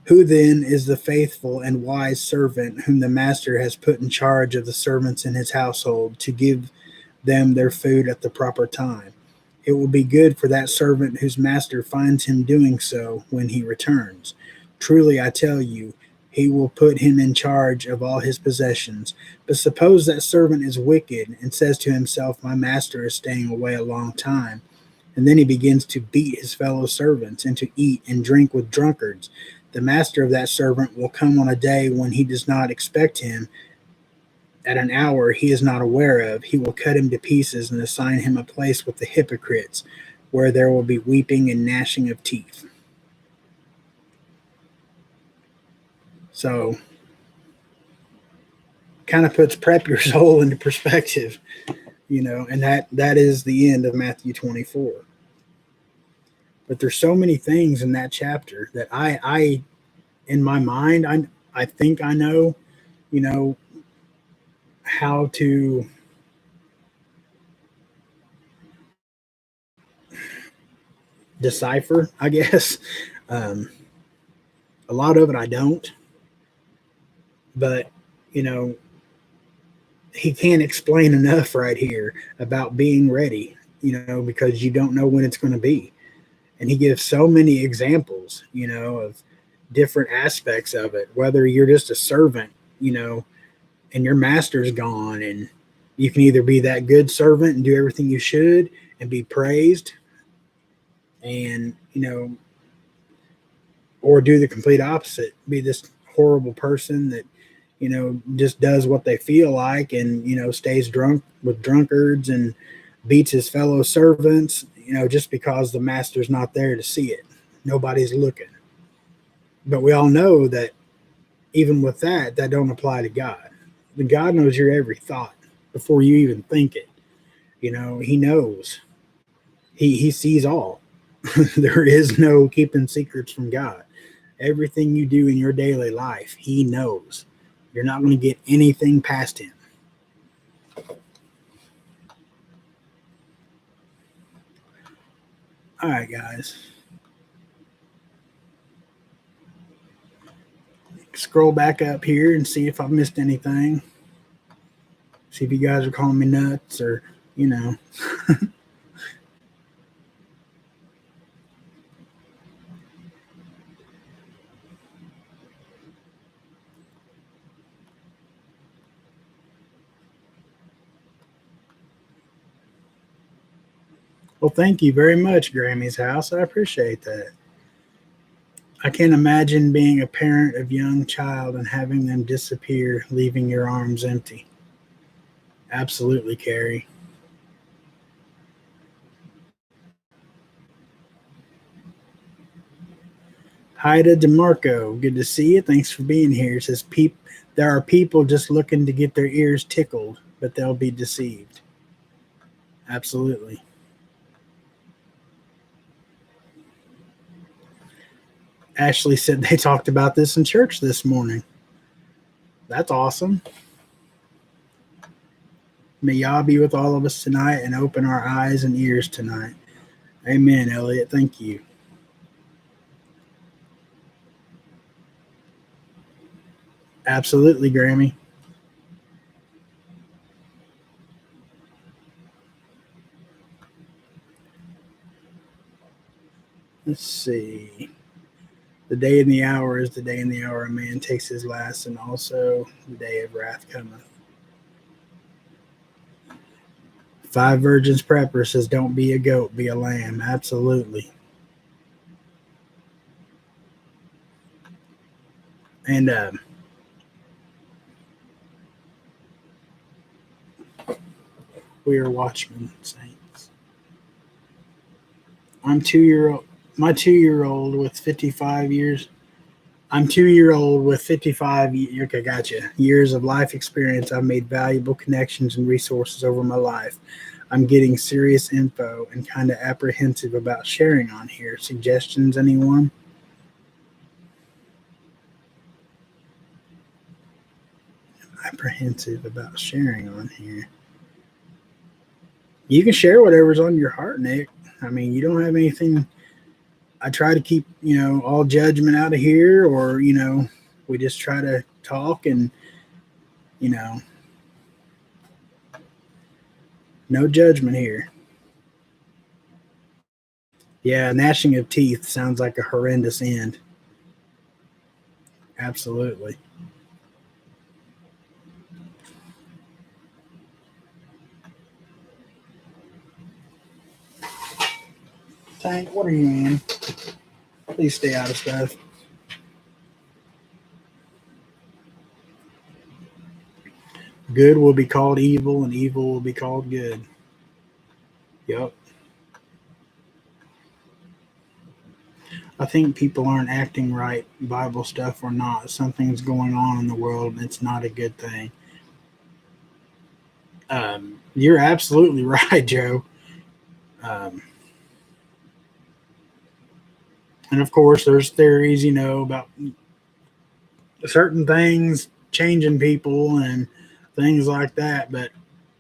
Who then is the faithful and wise servant whom the master has put in charge of the servants in his household to give them their food at the proper time? It will be good for that servant whose master finds him doing so when he returns. Truly, I tell you, he will put him in charge of all his possessions. But suppose that servant is wicked and says to himself, my master is staying away a long time. And then he begins to beat his fellow servants and to eat and drink with drunkards. The master of that servant will come on a day when he does not expect him, at an hour he is not aware of. He will cut him to pieces and assign him a place with the hypocrites, where there will be weeping and gnashing of teeth. So, kind of puts prep your soul into perspective, and that is the end of Matthew 24. But there's so many things in that chapter that I in my mind, I think I know, you know, how to decipher, I guess. Um, a lot of it I don't, but you know, he can't explain enough right here about being ready, because you don't know when it's going to be. And he gives so many examples, of different aspects of it, whether you're just a servant, and your master's gone, and you can either be that good servant and do everything you should and be praised, and or do the complete opposite, be this horrible person that just does what they feel like, and stays drunk with drunkards and beats his fellow servants, just because the master's not there to see it. Nobody's looking. But we all know that even with that don't apply to God. God knows your every thought before you even think it. He knows. He sees all. There is no keeping secrets from God. Everything you do in your daily life, he knows. You're not going to get anything past him. All right, guys. Scroll back up here and see if I missed anything. See if you guys are calling me nuts or, you know. Well, thank you very much, Grammy's house. I appreciate that. I can't imagine being a parent of young child and having them disappear, leaving your arms empty. Absolutely, Carrie. Haida DeMarco, good to see you. Thanks for being here. It says there are people just looking to get their ears tickled, but they'll be deceived. Absolutely. Ashley said they talked about this in church this morning. That's awesome. May Yah be with all of us tonight and open our eyes and ears tonight. Amen, Elliot. Thank you. Absolutely, Grammy. Let's see. The day and the hour is the day and the hour a man takes his last, and also the day of wrath cometh. Five Virgins Prepper says, don't be a goat, be a lamb. Absolutely. And we are watchmen, saints. I'm 2 year old. My 2 year old with 55 years. I'm 2 year old with 55. Okay, gotcha. Years of life experience. I've made valuable connections and resources over my life. I'm getting serious info and kind of apprehensive about sharing on here. Suggestions, anyone? Apprehensive about sharing on here. You can share whatever's on your heart, Nick. I mean, you don't have anything. I try to keep, all judgment out of here, or, we just try to talk and, no judgment here. Yeah, gnashing of teeth sounds like a horrendous end. Absolutely. Tank, what are you in? Please stay out of stuff. Good will be called evil, and evil will be called good. Yep. I think people aren't acting right, Bible stuff or not. Something's going on in the world, and it's not a good thing. You're absolutely right, Joe. And of course, there's theories, about certain things changing people and things like that. But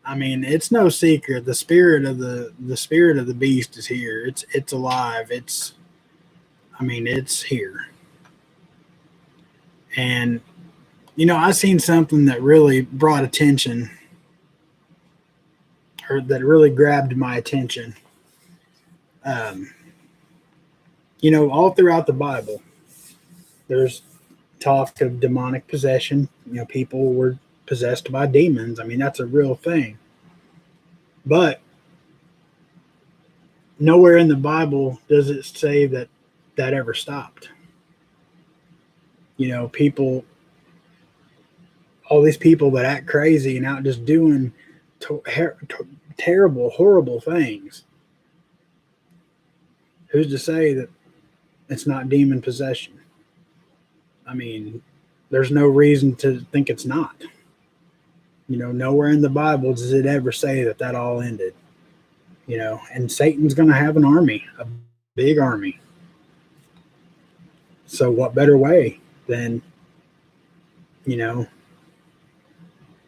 I mean, it's no secret. The spirit of the beast is here. It's alive. It's here. And I seen something that really brought attention, or that really grabbed my attention. Um, all throughout the Bible, there's talk of demonic possession. People were possessed by demons. I mean, that's a real thing. But nowhere in the Bible does it say that ever stopped. People, all these people that act crazy and out just doing terrible, horrible things. Who's to say that it's not demon possession? I mean, there's no reason to think it's not. Nowhere in the Bible does it ever say that all ended. And Satan's going to have an army, a big army. So what better way than,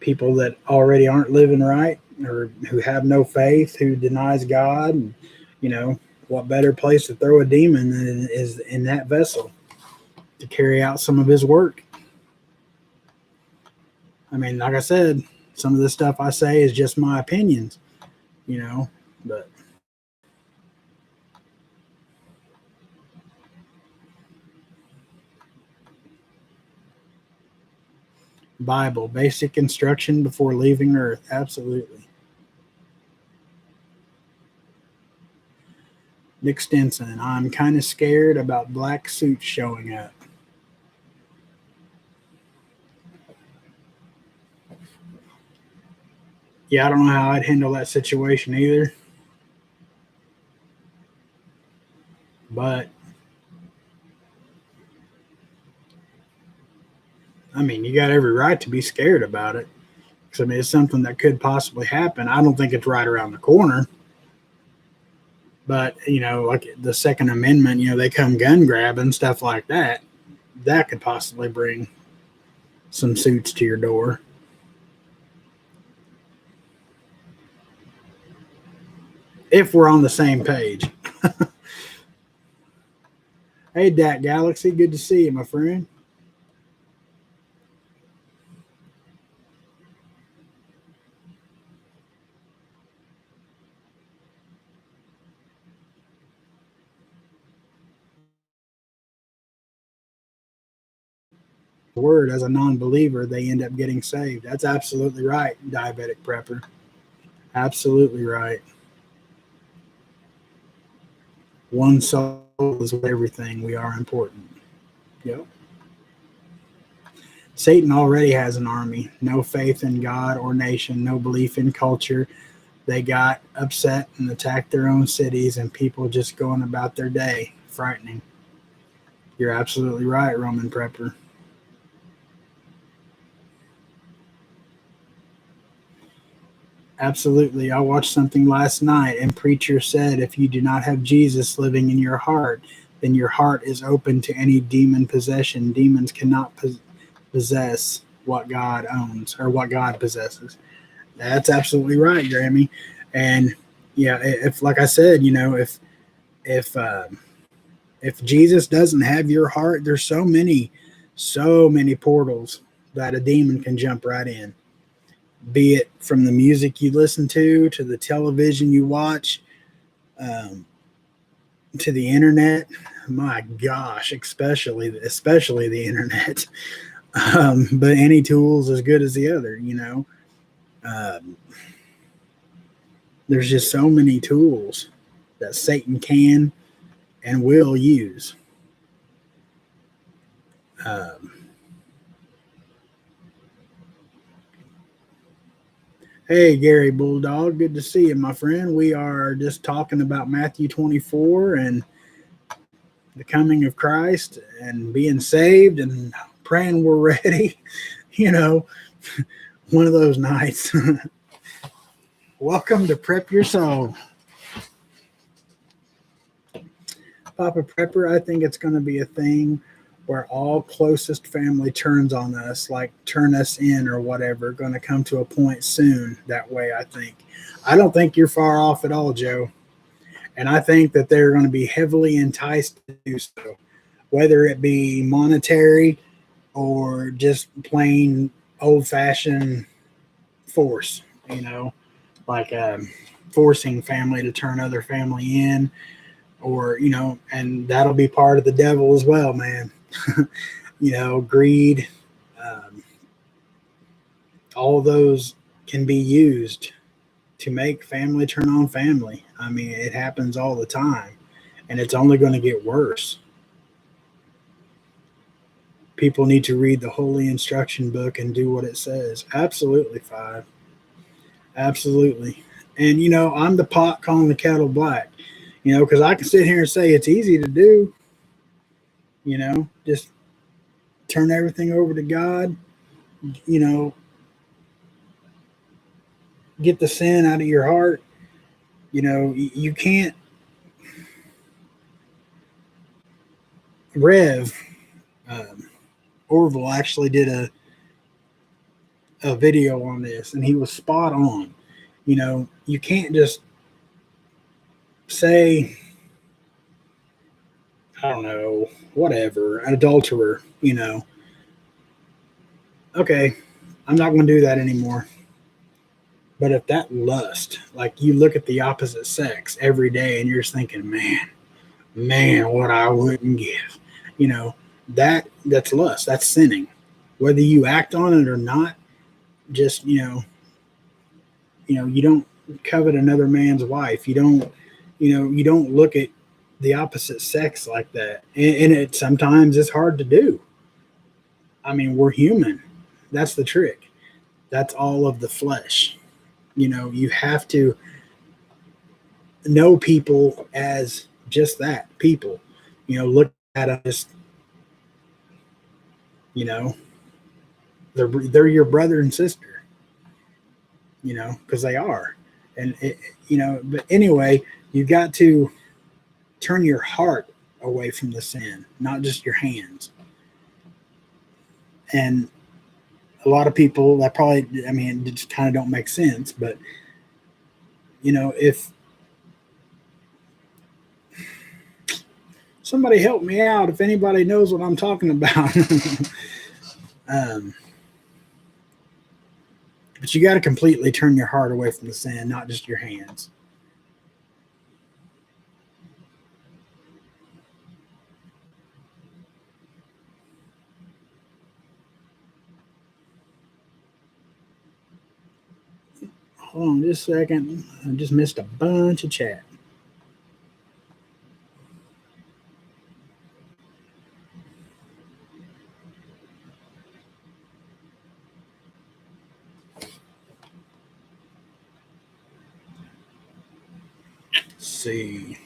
people that already aren't living right, or who have no faith, who denies God, and, what better place to throw a demon than is in that vessel to carry out some of his work. I mean, like I said, some of the stuff I say is just my opinions, but Bible, basic instruction before leaving Earth. Absolutely. Nick Stinson, I'm kind of scared about black suits showing up. Yeah, I don't know how I'd handle that situation either. But, I mean, you got every right to be scared about it. Because, I mean, it's something that could possibly happen. I don't think it's right around the corner. But, like the Second Amendment, they come gun grabbing, stuff like that. That could possibly bring some suits to your door. If we're on the same page. Hey, Dak Galaxy, good to see you, my friend. Word as a non-believer, they end up getting saved. That's absolutely right, diabetic prepper. Absolutely right. One soul is everything. We are important. Yep. Satan already has an army. No faith in God or nation, no belief in culture. They got upset and attacked their own cities, and people just going about their day. Frightening. You're absolutely right, Roman prepper. Absolutely. I watched something last night, and preacher said if you do not have Jesus living in your heart, then your heart is open to any demon possession. Demons cannot possess what God owns or what God possesses. That's absolutely right, Grammy. And yeah, if like I said, if if Jesus doesn't have your heart, there's so many portals that a demon can jump right in. Be it from the music you listen to the television you watch, um, to the internet. My gosh, especially the internet. But any tool's as good as the other. Um, there's just so many tools that Satan can and will use. Um, hey, Gary Bulldog, good to see you, my friend. We are just talking about Matthew 24 and the coming of Christ and being saved and praying we're ready. you know, One of those nights. Welcome to Prep Your Soul. Papa Prepper, I think it's going to be a thing where all closest family turns on us, like turn us in or whatever, going to come to a point soon that way, I think. I don't think you're far off at all, Joe. And I think that they're going to be heavily enticed to do so, whether it be monetary or just plain old-fashioned force, like forcing family to turn other family in, or and that'll be part of the devil as well, man. Greed, um, all those can be used to make family turn on family. I mean, it happens all the time, and it's only going to get worse. People need to read the holy instruction book and do what it says. Absolutely, Five. Absolutely. And I'm the pot calling the kettle black. Because I can sit here and say it's easy to do. Just turn everything over to God. You know, get the sin out of your heart. You can't. Rev um, Orville actually did a video on this, and he was spot on. You can't just say, I don't know, whatever, an adulterer. Okay, I'm not going to do that anymore. But if that lust, like you look at the opposite sex every day and you're just thinking, man, what I wouldn't give, that's lust, that's sinning. Whether you act on it or not, just, you don't covet another man's wife. You don't look at the opposite sex like that. And it sometimes it's hard to do. I mean, we're human. That's the trick. That's all of the flesh. You have to know people as just that, people. Look at them just, you know, they're your brother and sister, because they are. And but anyway, you got to turn your heart away from the sin, not just your hands. And a lot of people that probably, I mean, it just kind of don't make sense. But if somebody help me out, if anybody knows what I'm talking about, um, but you got to completely turn your heart away from the sin, not just your hands. Hold on just a second. I just missed a bunch of chat. Let's see.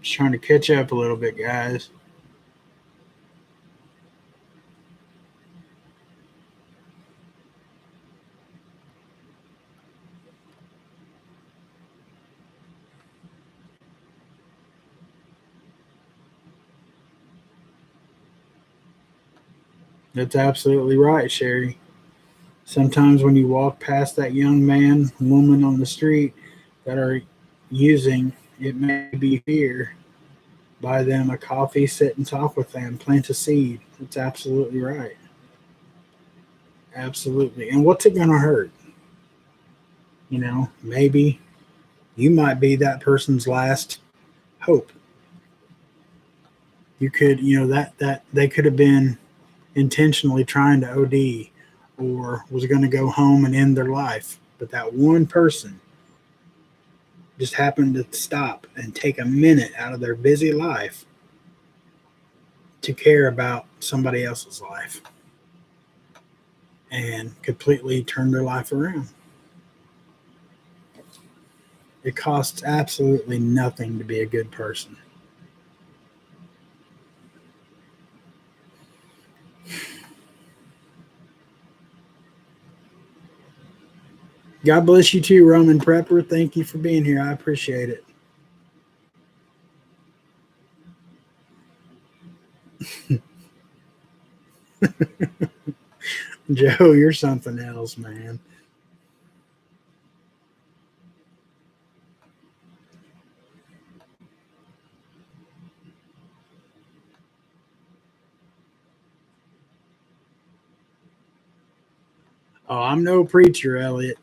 Just trying to catch up a little bit, guys. That's absolutely right, Sherry. Sometimes when you walk past that young man, woman on the street that are using, it may be fear. Buy them a coffee, sit and talk with them, plant a seed. That's absolutely right. Absolutely. And what's it going to hurt? Maybe you might be that person's last hope. You could, that they could have been intentionally trying to OD or was going to go home and end their life. But that one person just happened to stop and take a minute out of their busy life to care about somebody else's life and completely turn their life around. It costs absolutely nothing to be a good person. God bless you too, Roman Prepper. Thank you for being here. I appreciate it. Joe, you're something else, man. Oh, I'm no preacher, Elliot.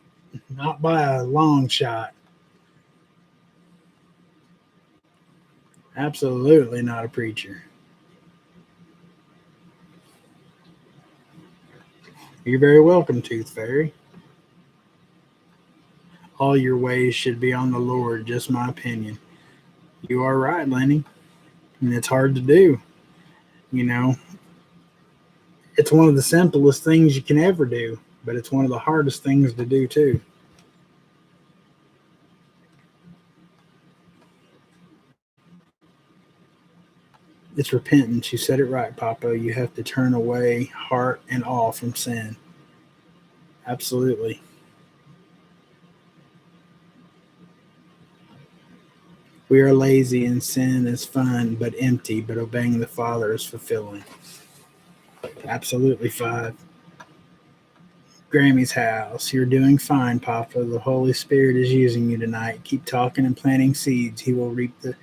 Not by a long shot. Absolutely not a preacher. You're very welcome, Tooth Fairy. All your ways should be on the Lord, just my opinion. You are right, Lenny. And it's hard to do. You know, it's one of the simplest things you can ever do, but it's one of the hardest things to do, too. It's repentance. You said it right, Papa. You have to turn away heart and all from sin. Absolutely. We are lazy and sin is fun but empty, but obeying the Father is fulfilling. Absolutely, 5. Grammy's house. You're doing fine, Papa. The Holy Spirit is using you tonight. Keep talking and planting seeds. He will reap the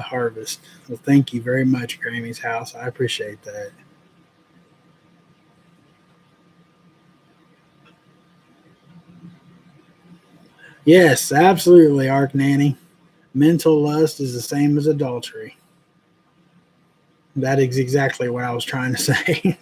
harvest. Well, thank you very much, Grammy's house. I appreciate that. Yes, absolutely, Ark Nanny. Mental lust is the same as adultery. That is exactly what I was trying to say.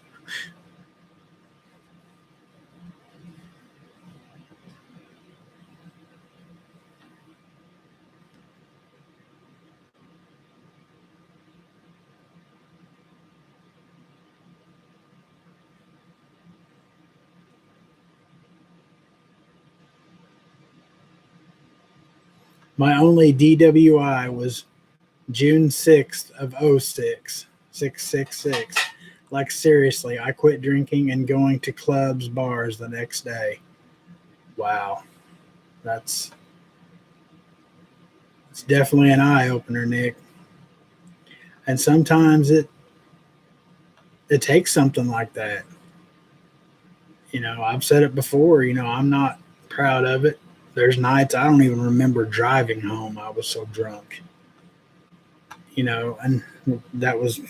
My only DWI was June 6th of '06, 666. Like seriously, I quit drinking and going to clubs, bars the next day. Wow, that's it's definitely an eye opener, Nick. And sometimes it takes something like that. I've said it before. I'm not proud of it. There's nights I don't even remember driving home. I was so drunk. And that was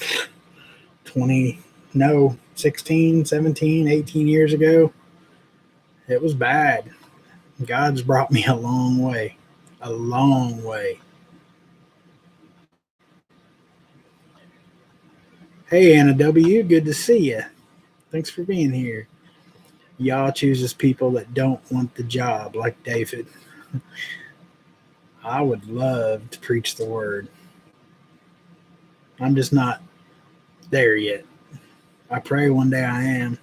20, no, 16, 17, 18 years ago. It was bad. God's brought me a long way. A long way. Hey, Anna W., good to see you. Thanks for being here. Y'all chooses people that don't want the job, like David. I would love to preach the word. I'm just not there yet. I pray one day I am.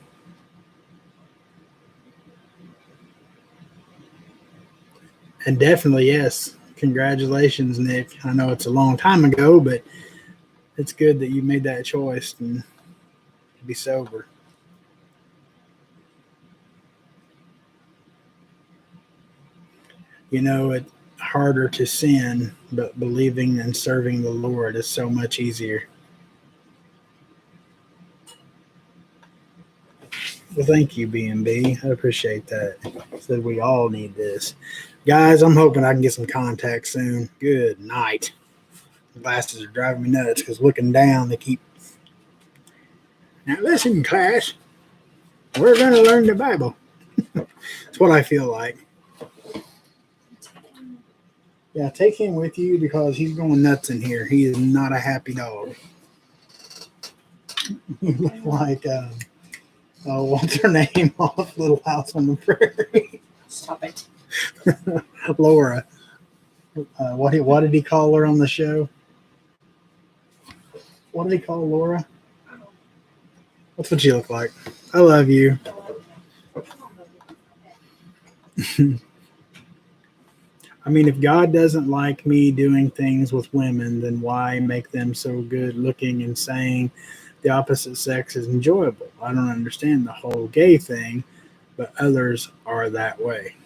And definitely, yes. Congratulations, Nick. I know it's a long time ago, but it's good that you made that choice and be sober. It's harder to sin, but believing and serving the Lord is so much easier. Well, thank you, B&B. I appreciate that. Said we all need this. Guys, I'm hoping I can get some contacts soon. Good night. Glasses are driving me nuts because looking down, they keep. Now, listen, class, we're going to learn the Bible. That's what I feel like. Yeah, take him with you because he's going nuts in here. He is not a happy dog. You look like, what's her name off Little House on the Prairie? Stop it. Laura. What did he call her on the show? What did he call Laura? That's what you look like. I love you. I mean, if God doesn't like me doing things with women, then why make them so good looking and saying the opposite sex is enjoyable? I don't understand the whole gay thing, but others are that way.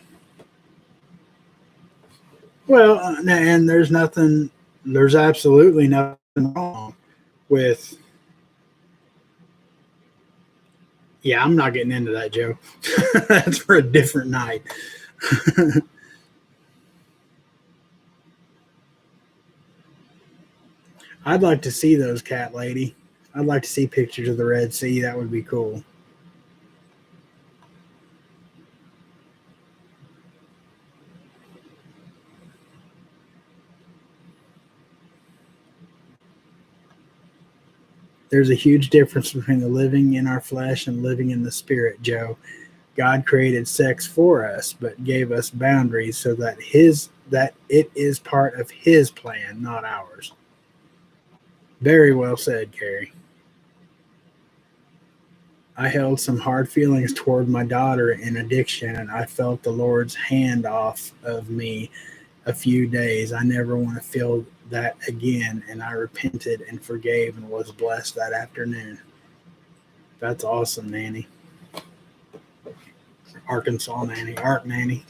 Well, and there's absolutely nothing wrong with. Yeah, I'm not getting into that, Joe. That's for a different night. I'd like to see those, cat lady. I'd like to see pictures of the Red Sea. That would be cool. There's a huge difference between the living in our flesh and living in the spirit, Joe. God created sex for us, but gave us boundaries so that it is part of his plan, not ours. Very well said, Carrie. I held some hard feelings toward my daughter in addiction, and I felt the Lord's hand off of me a few days. I never want to feel that again, and I repented and forgave and was blessed that afternoon. That's awesome, Nanny. Arkansas Nanny, Ark Nanny.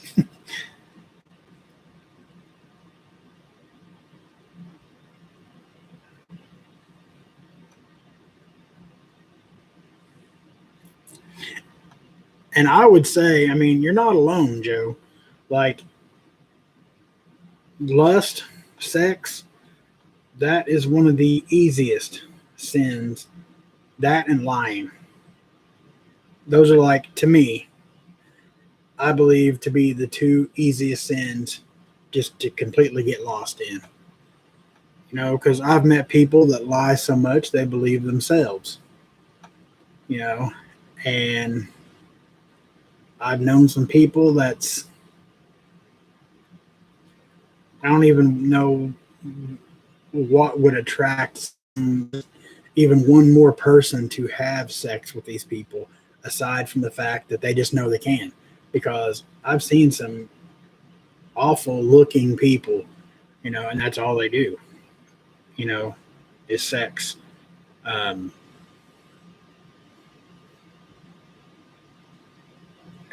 And I would say, I mean, you're not alone, Joe. Like lust, sex, that is one of the easiest sins. That and lying. Those are like, to me, I believe to be the two easiest sins just to completely get lost in. Because I've met people that lie so much they believe themselves, you know, and I've known some people I don't even know what would attract even one more person to have sex with these people, aside from the fact that they just know they can. Because I've seen some awful looking people, and that's all they do, you know, is sex. Um,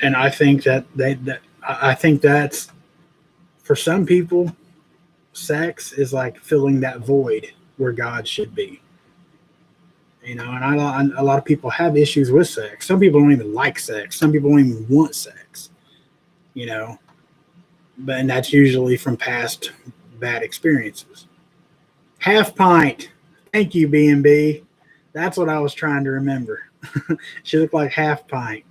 and I think I think that's for some people, sex is like filling that void where God should be. And a lot of people have issues with sex. Some people don't even like sex. Some people don't even want sex. You know, and that's usually from past bad experiences. Half pint. Thank you, B&B. That's what I was trying to remember. She looked like half pint.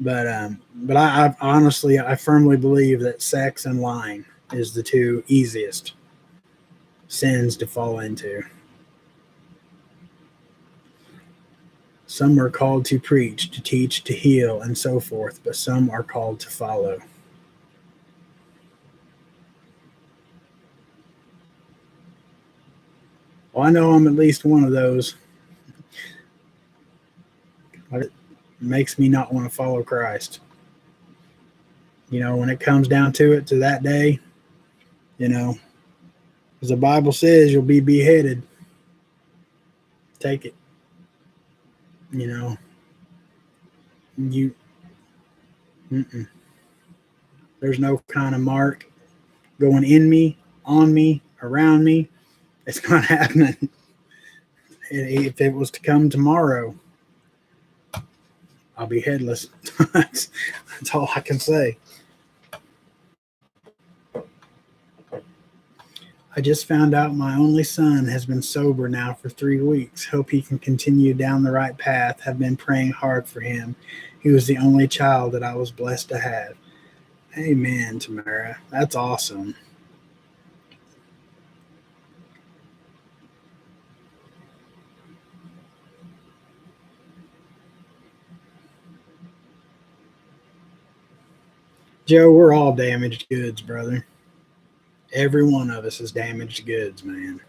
But I honestly, I firmly believe that sex and lying is the two easiest sins to fall into. Some are called to preach, to teach, to heal, and so forth, but some are called to follow. Well, I know I'm at least one of those. But it makes me not want to follow Christ. When it comes down to it, to that day, you know, as the Bible says, you'll be beheaded. Take it. You know, you. Mm-mm. There's no kind of mark going in me, on me, around me. It's not happening. If it was to come tomorrow, I'll be headless. That's all I can say. I just found out my only son has been sober now for 3 weeks. Hope he can continue down the right path. Have been praying hard for him. He was the only child that I was blessed to have. Amen, Tamara. That's awesome. Joe, we're all damaged goods, brother. Every one of us is damaged goods, man.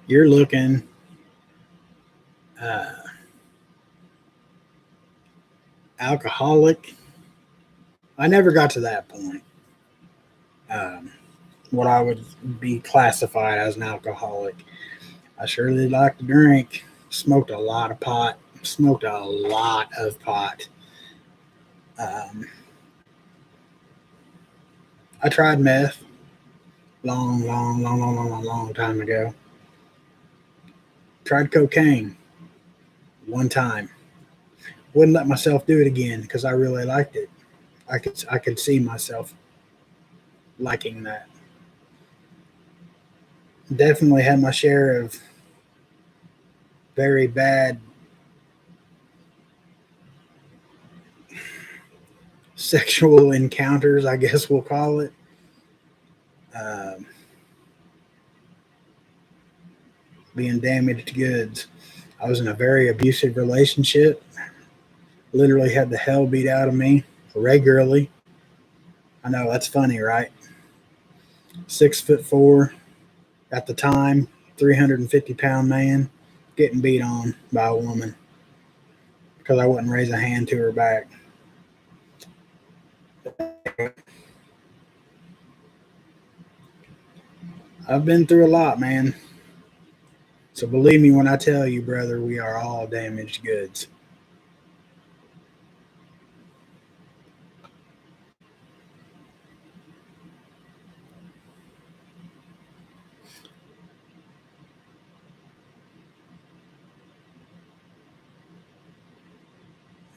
You're looking uh, alcoholic. I never got to that point. Um, what I would be classified as an alcoholic. I surely like to drink. Smoked a lot of pot. Smoked a lot of pot. Um, I tried meth long time ago. Tried cocaine one time. Wouldn't let myself do it again because I really liked it. I could see myself liking that. Definitely had my share of very bad sexual encounters, I guess we'll call it. Um, Being damaged goods. I was in a very abusive relationship. Literally had the hell beat out of me regularly. I know that's funny, right? 6'4" at the time, 350-pound man getting beat on by a woman because I wouldn't raise a hand to her back. I've been through a lot, man. So believe me when I tell you, brother, we are all damaged goods.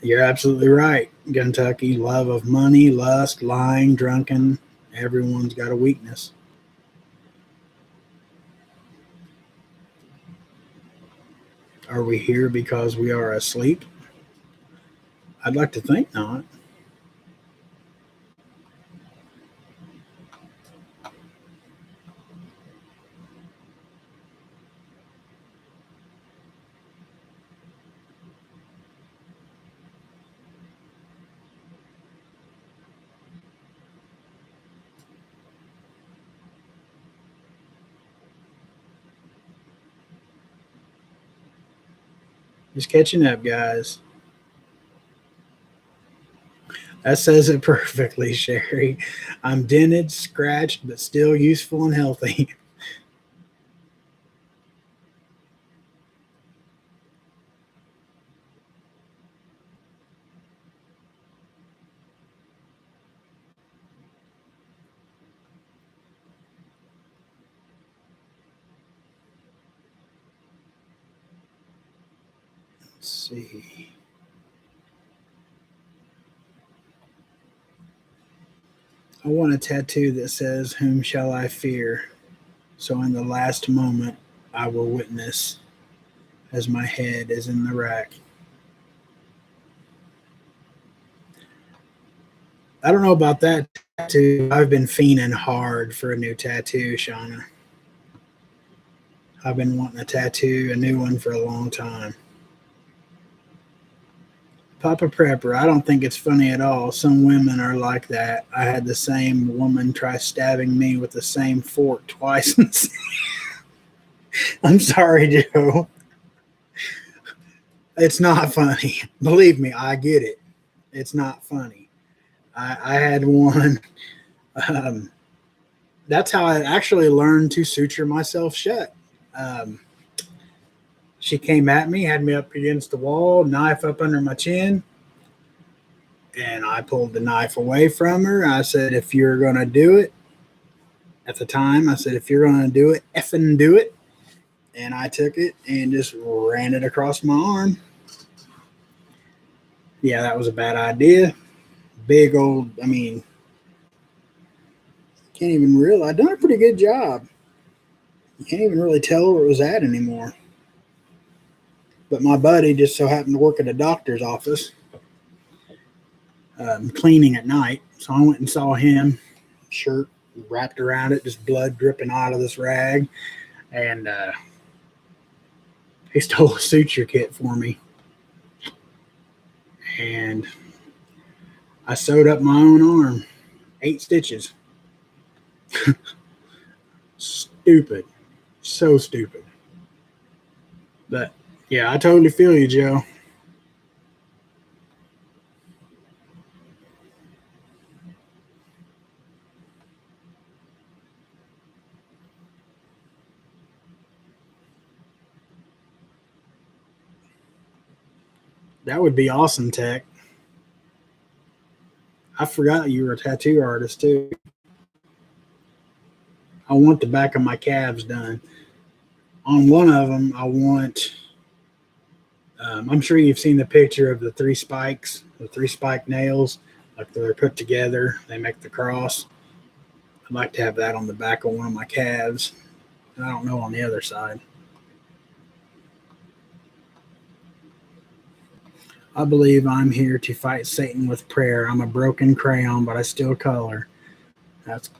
You're absolutely right. Kentucky, love of money, lust, lying, drunken. Everyone's got a weakness. Are we here because we are asleep? I'd like to think not. Just catching up, guys. That says it perfectly, Sherry. I'm dented, scratched, but still useful and healthy. Let's see. I want a tattoo that says, "Whom shall I fear?" So in the last moment, I will witness as my head is in the rack. I don't know about that tattoo. I've been fiending hard for a new tattoo, Shauna. I've been wanting a tattoo, a new one for a long time. Papa Prepper, I don't think it's funny at all. Some women are like that. I had the same woman try stabbing me with the same fork twice. I'm sorry, Joe. It's not funny. Believe me, I get it. It's not funny. I had one. Um, that's how I actually learned to suture myself shut. Um, she came at me, had me up against the wall, knife up under my chin, and I pulled the knife away from her. I said, "If you're going to do it," at the time, I said, "If you're going to do it, effing do it." And I took it and just ran it across my arm. Yeah, that was a bad idea. Big old, I mean, can't even realize. I've done a pretty good job. You can't even really tell where it was at anymore. But my buddy just so happened to work at a doctor's office, cleaning at night. So I went and saw him, shirt wrapped around it, just blood dripping out of this rag. And he stole a suture kit for me. And I sewed up my own arm, 8 stitches. Stupid. So stupid. But yeah, I totally feel you, Joe. That would be awesome, Tech. I forgot you were a tattoo artist too. I want the back of my calves done. On one of them, I want. I'm sure you've seen the picture of the three spike nails, like they're put together. They make the cross. I'd like to have that on the back of one of my calves. And I don't know on the other side. I believe I'm here to fight Satan with prayer. I'm a broken crayon, but I still color. That's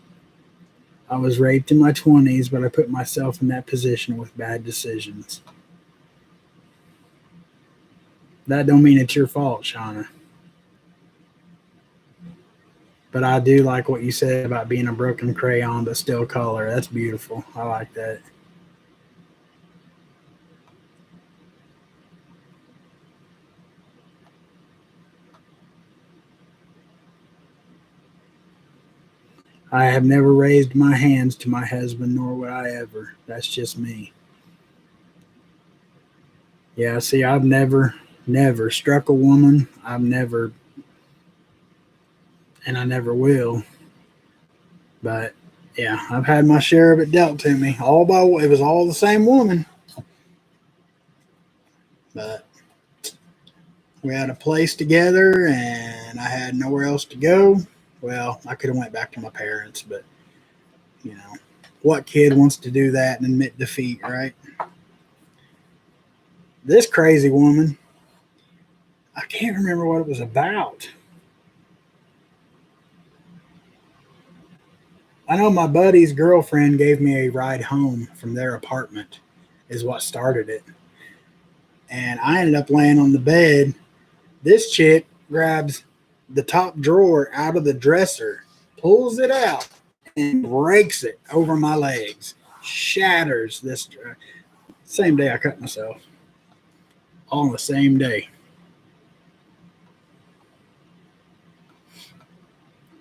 I was raped in my 20s, but I put myself in that position with bad decisions. That don't mean it's your fault, Shauna. But I do like what you said about being a broken crayon but still color. That's beautiful. I like that. I have never raised my hands to my husband, nor would I ever. That's just me. Yeah, see, I've never struck a woman. I've never, and I never will. But yeah, I've had my share of it dealt to me. It was all the same woman. But we had a place together, and I had nowhere else to go. Well, I could have went back to my parents, but you know, what kid wants to do that and admit defeat, right? this crazy woman, I can't remember what it was about. I know my buddy's girlfriend gave me a ride home from their apartment, is what started it. And I ended up laying on the bed. This chick grabs the top drawer out of the dresser, pulls it out, and breaks it over my legs. Shatters this. Same day I cut myself. All on the same day.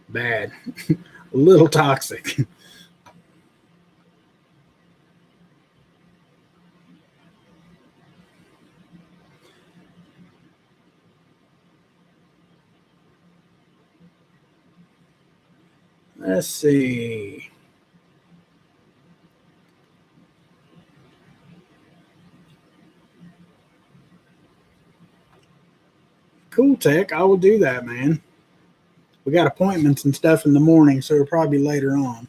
Bad. A little toxic. Let's see. Cool, Tech. I will do that, man. We got appointments and stuff in the morning, so it'll probably be later on.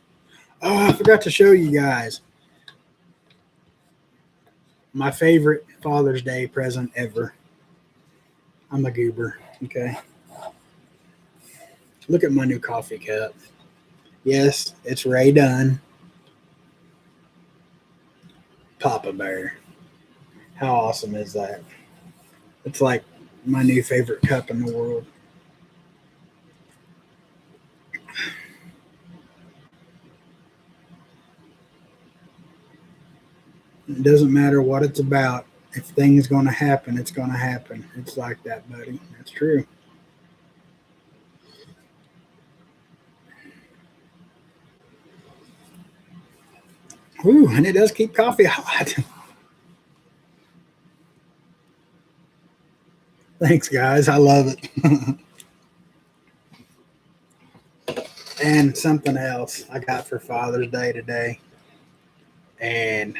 Oh, I forgot to show you guys my favorite Father's Day present ever. I'm a goober, okay? Look at my new coffee cup. Yes, it's Ray Dunn. Papa Bear. How awesome is that? It's like my new favorite cup in the world. It doesn't matter what it's about. If things going to happen, it's going to happen. It's like that, buddy. That's true. Ooh, and it does keep coffee hot. Thanks, guys. I love it. And something else I got for Father's Day today. And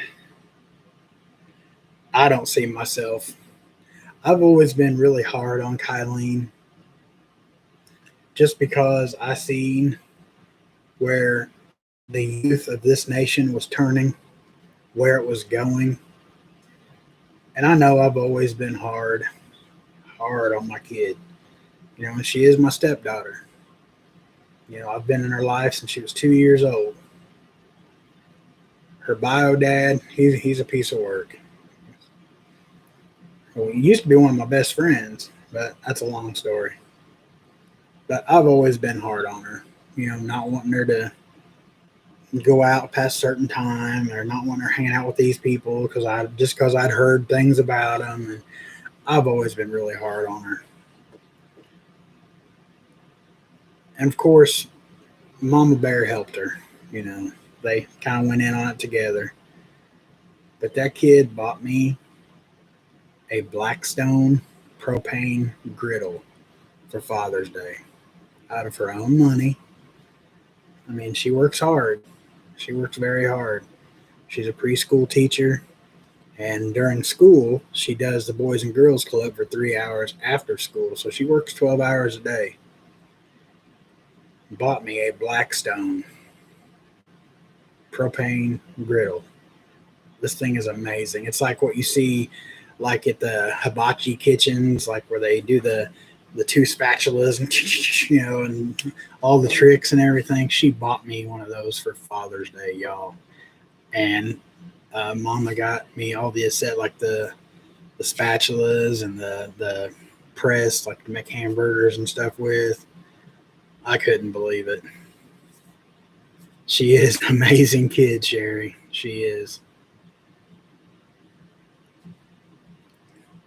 I don't see myself. I've always been really hard on Kylene just because I seen where the youth of this nation was turning, where it was going. And I know I've always been hard on my kid. You know, and she is my stepdaughter. You know, I've been in her life since she was 2 years old. Her bio dad, he's a piece of work. Well, he used to be one of my best friends, but that's a long story. But I've always been hard on her, you know, not wanting her to go out past a certain time or not wanting her hanging out with these people because I'd heard things about them, and I've always been really hard on her. And of course, Mama Bear helped her. You know, they kind of went in on it together. But that kid bought me a Blackstone propane griddle for Father's Day out of her own money. I mean, she works hard. She works very hard. She's a preschool teacher. And during school, she does the Boys and Girls Club for 3 hours after school. So she works 12 hours a day. Bought me a Blackstone propane griddle. This thing is amazing. It's like what you see like at the hibachi kitchens, like where they do the two spatulas and you know, and all the tricks and everything. She bought me one of those for Father's Day, y'all. And Mama got me all the set, like the spatulas and the press, like to make hamburgers and stuff with. I couldn't believe it. She is an amazing kid, Sherry. She is.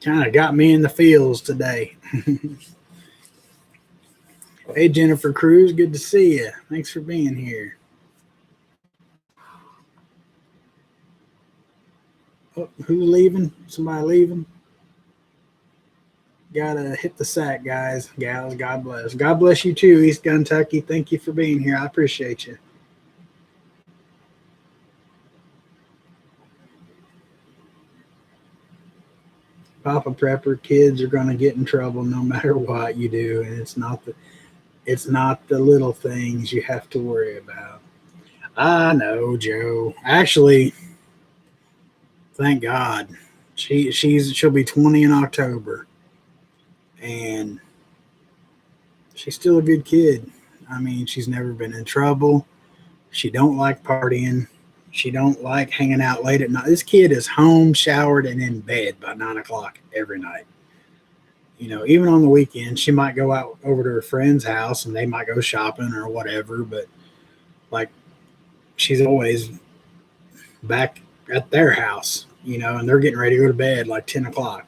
Kind of got me in the feels today. Hey, Jennifer Cruz, good to see you. Thanks for being here. Oh, who's leaving? Somebody leaving? Gotta hit the sack, guys, gals. God bless. God bless you too, East Kentucky. Thank you for being here. I appreciate you. Papa Prepper, kids are gonna get in trouble no matter what you do, and it's not the little things you have to worry about. I know, Joe. Actually, thank God. She'll be 20 in October, and she's still a good kid. I mean, she's never been in trouble. She don't like partying. She don't like hanging out late at night. This kid is home, showered, and in bed by 9 o'clock every night. Even on the weekend, she might go out over to her friend's house and they might go shopping or whatever. But like, she's always back at their house, and they're getting ready to go to bed like 10 o'clock.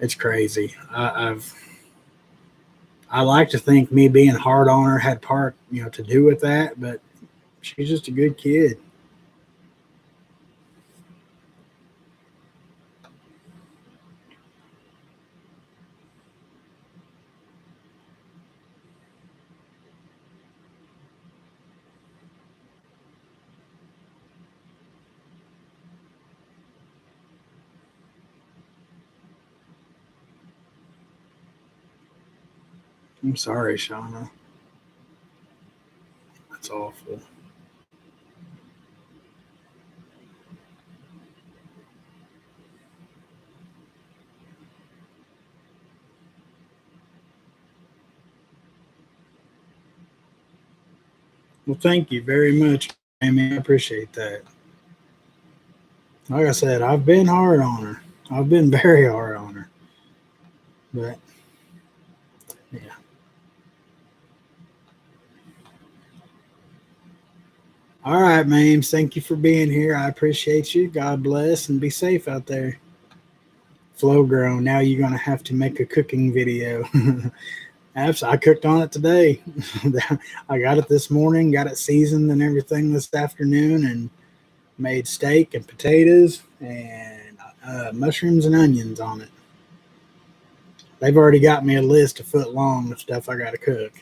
It's crazy. I like to think me being hard on her had part, to do with that, but she's just a good kid. I'm sorry, Shauna. That's awful. Well, thank you very much, Amy. I appreciate that. Like I said, I've been hard on her. I've been very hard on her. But yeah. All right, Mames. Thank you for being here. I appreciate you. God bless and be safe out there. Flow grown. Now you're gonna have to make a cooking video. Absolutely. I cooked on it today. I got it this morning, got it seasoned and everything this afternoon, and made steak and potatoes and mushrooms and onions on it. They've already got me a list a foot long of stuff I got to cook.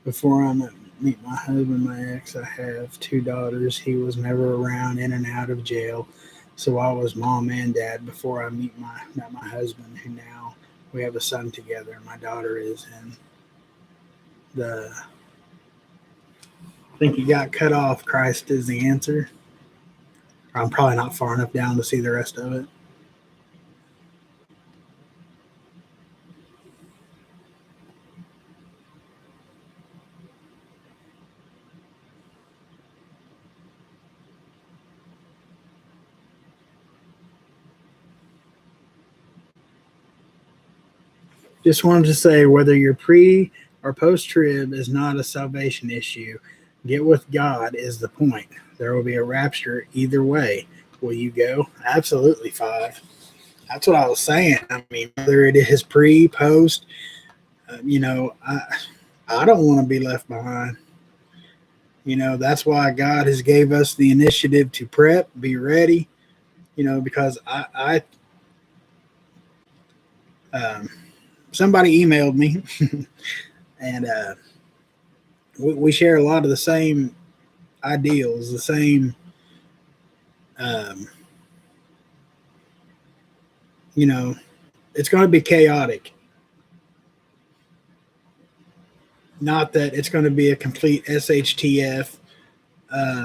Before I meet my husband, my ex, I have two daughters. He was never around, in and out of jail. So I was mom and dad before I met my husband, who now we have a son together. My daughter is in the. I think you got cut off. Christ is the answer. I'm probably not far enough down to see the rest of it. Just wanted to say whether you're pre or post trib is not a salvation issue. Get with God is the point. There will be a rapture either way. Will you go? Absolutely, five. That's what I was saying. I mean, whether it is pre, post, I don't want to be left behind. That's why God has gave us the initiative to prep, be ready. Because somebody emailed me, and we share a lot of the same ideals, the same, um, you know, it's going to be chaotic. Not that it's going to be a complete SHTF,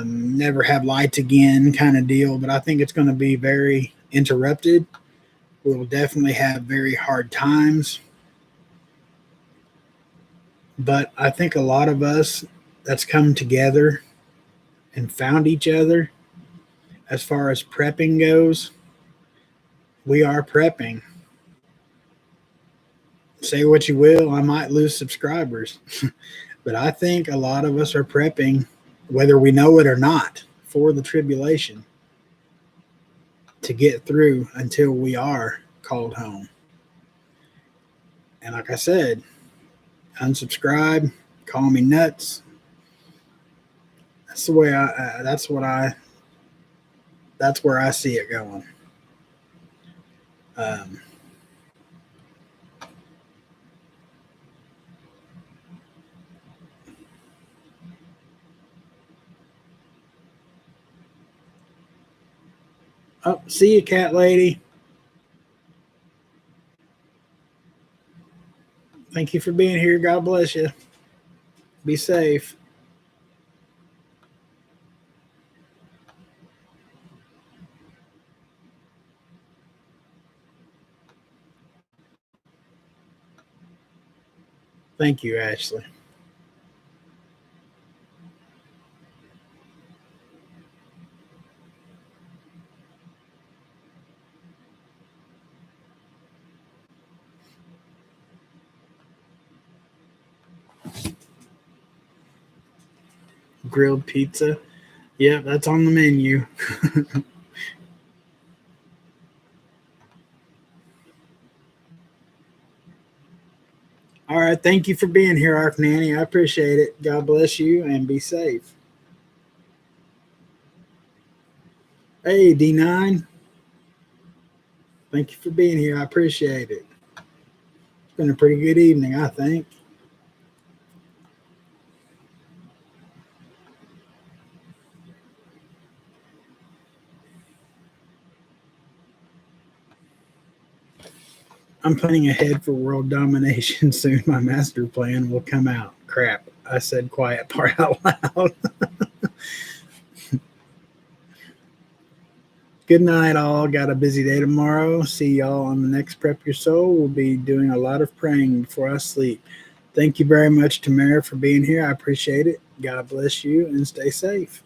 never have lights again kind of deal, but I think it's going to be very interrupted. We'll definitely have very hard times. But I think a lot of us that's come together and found each other as far as prepping goes, we are prepping. Say what you will, I might lose subscribers. But I think a lot of us are prepping, whether we know it or not, for the tribulation to get through until we are called home. And like I said, unsubscribe, call me nuts. That's the way that's where I see it going. Um, Oh, see you, cat lady. Thank you for being here. God bless you. Be safe. Thank you, Ashley. Grilled pizza. Yeah, that's on the menu. All right. Thank you for being here, Ark Nanny. I appreciate it. God bless you and be safe. Hey, D9. Thank you for being here. I appreciate it. It's been a pretty good evening, I think. I'm planning ahead for world domination soon. My master plan will come out. Crap. I said quiet part out loud. Good night, all. Got a busy day tomorrow. See y'all on the next Prep Your Soul. We'll be doing a lot of praying before I sleep. Thank you very much, Tamara, for being here. I appreciate it. God bless you and stay safe.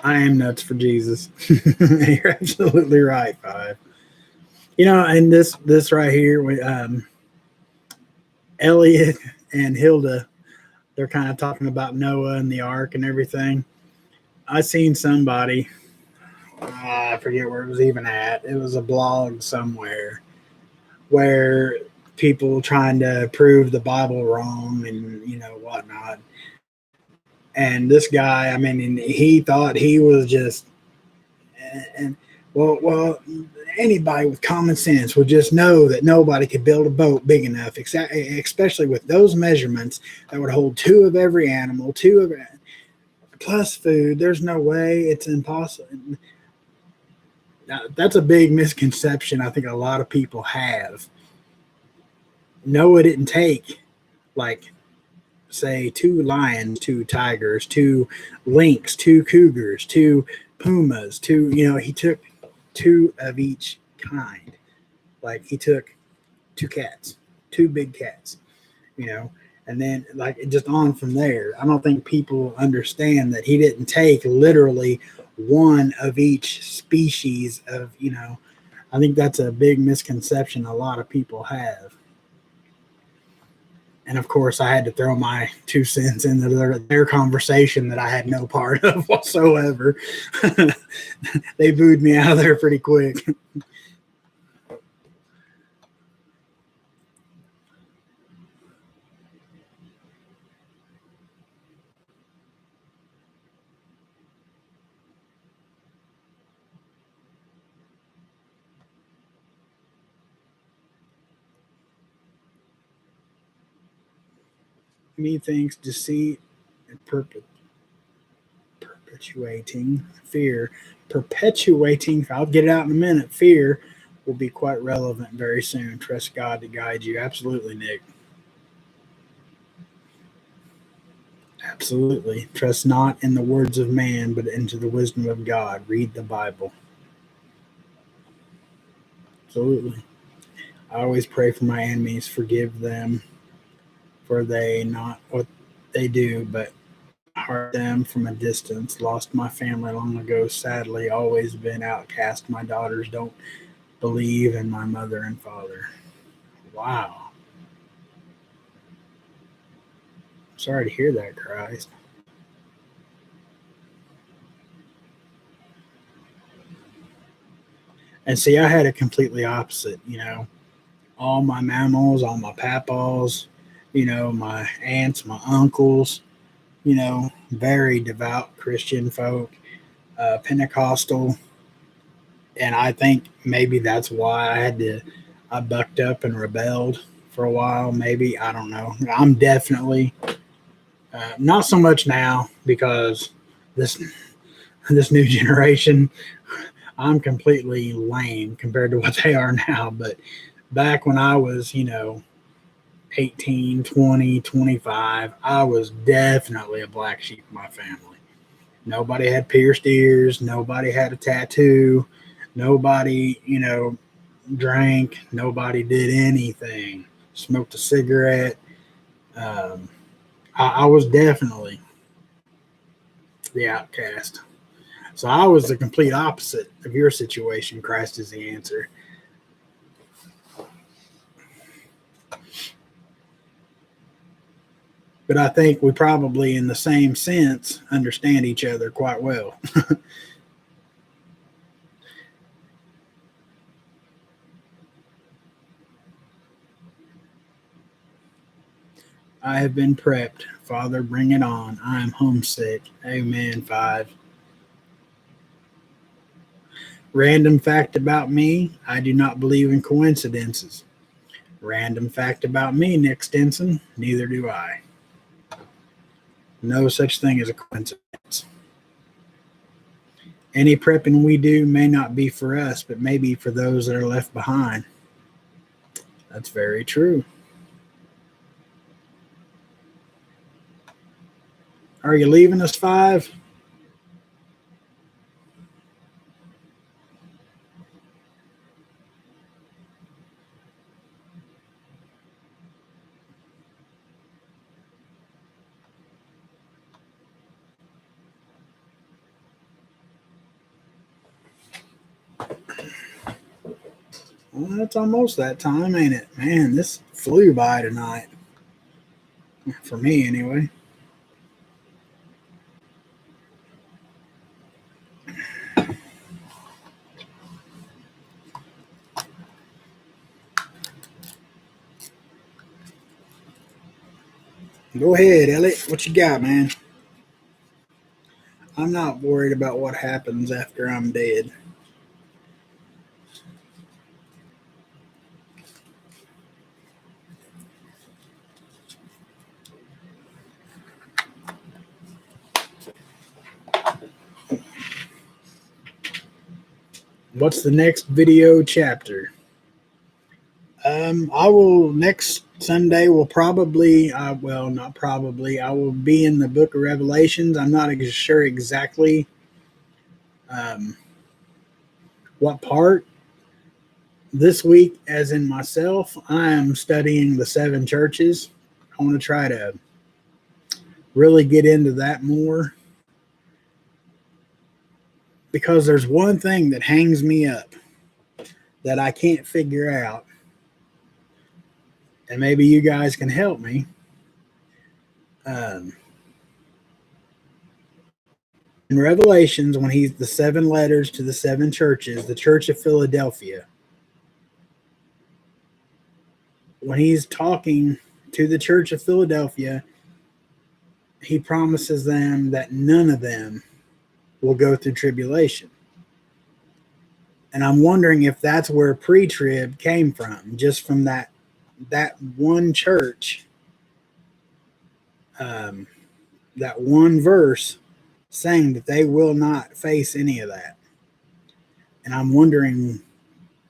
I am nuts for Jesus. You're absolutely right, Five. And this right here, Elliot and Hilda, they're kind of talking about Noah and the ark and everything. I seen somebody, I forget where it was even at. It was a blog somewhere where people trying to prove the Bible wrong and whatnot. And this guy, I mean, he thought he was just, and well, anybody with common sense would just know that nobody could build a boat big enough, especially with those measurements that would hold two of every animal, two of plus food. There's no way, it's impossible. Now, that's a big misconception I think a lot of people have. Noah didn't take, like, say, two lions, two tigers, two lynx, two cougars, two pumas, he took two of each kind. Like, he took two cats, two big cats, you know, and then like just on from there. I don't think people understand that he didn't take literally one of each species of, I think that's a big misconception a lot of people have. And of course, I had to throw my 2 cents into their conversation that I had no part of whatsoever. They booed me out of there pretty quick. Methinks deceit and perpetuating fear. Perpetuating, I'll get it out in a minute, fear will be quite relevant very soon. Trust God to guide you. Absolutely, Nick. Absolutely. Trust not in the words of man, but into the wisdom of God. Read the Bible. Absolutely. I always pray for my enemies, forgive them, for they not what they do, but heart them from a distance. Lost my family long ago, sadly, always been outcast. My daughters don't believe in my mother and father. Wow. Sorry to hear that, Christ. And see, I had a completely opposite, all my mammals, all my papaws, my aunts, my uncles, very devout Christian folk, Pentecostal. And I think maybe that's why I bucked up and rebelled for a while, maybe. I don't know. I'm definitely not so much now because this this new generation, I'm completely lame compared to what they are now. But back when I was, 18, 20, 25, I was definitely a black sheep in my family. Nobody had pierced ears. Nobody had a tattoo. Nobody, drank. Nobody did anything. Smoked a cigarette. Um, I was definitely the outcast. So I was the complete opposite of your situation. Christ is the answer. But I think we probably, in the same sense, understand each other quite well. I have been prepped. Father, bring it on. I am homesick. Amen. 5. Random fact about me, I do not believe in coincidences. Random fact about me, Nick Stinson, neither do I. No such thing as a coincidence. Any prepping we do may not be for us, but maybe for those that are left behind. That's very true. Are you leaving us, 5? Well, it's almost that time, ain't it? Man, this flew by tonight. For me, anyway. Go ahead, Elliot. What you got, man? I'm not worried about what happens after I'm dead. What's the next video chapter? I will next Sunday. Will probably, well, not probably. I will be in the Book of Revelations. I'm not sure exactly um, what part. This week, as in myself, I am studying the 7 churches. I want to try to really get into that more because there's one thing that hangs me up that I can't figure out, and maybe you guys can help me. Um, in Revelations, when he's the 7 letters to the 7 churches, the Church of Philadelphia, when he's talking to the Church of Philadelphia, he promises them that none of them will go through tribulation. And I'm wondering if that's where pre-trib came from, just from that one church, um, that one verse saying that they will not face any of that. And I'm wondering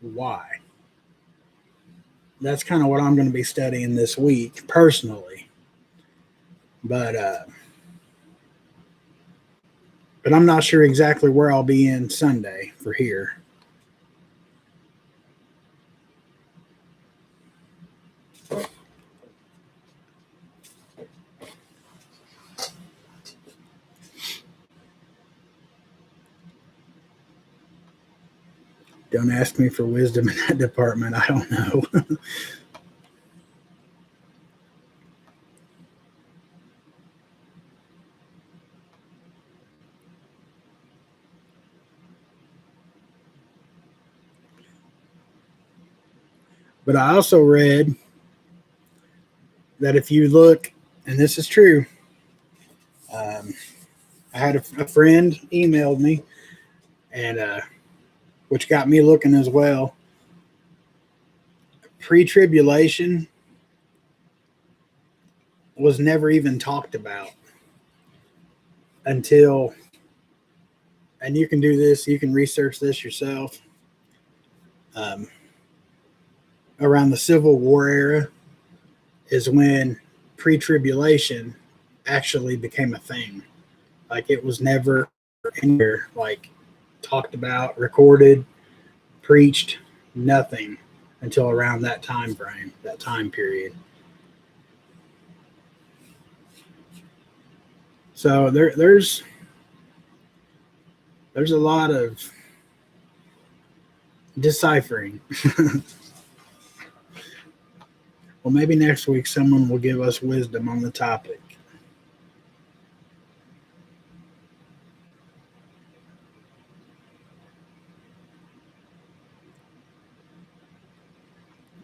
why. That's kind of what I'm going to be studying this week personally. But I'm not sure exactly where I'll be in Sunday for here. Don't ask me for wisdom in that department. I don't know. But I also read that if you look, and this is true, I had a friend emailed me, and which got me looking as well. Pre-tribulation was never even talked about until, and you can do this, you can research this yourself, um, around the Civil War era is when pre-tribulation actually became a thing. Like it was never anywhere like talked about, recorded, preached, nothing until around that time frame, that time period. So there's a lot of deciphering. Well, maybe next week someone will give us wisdom on the topic.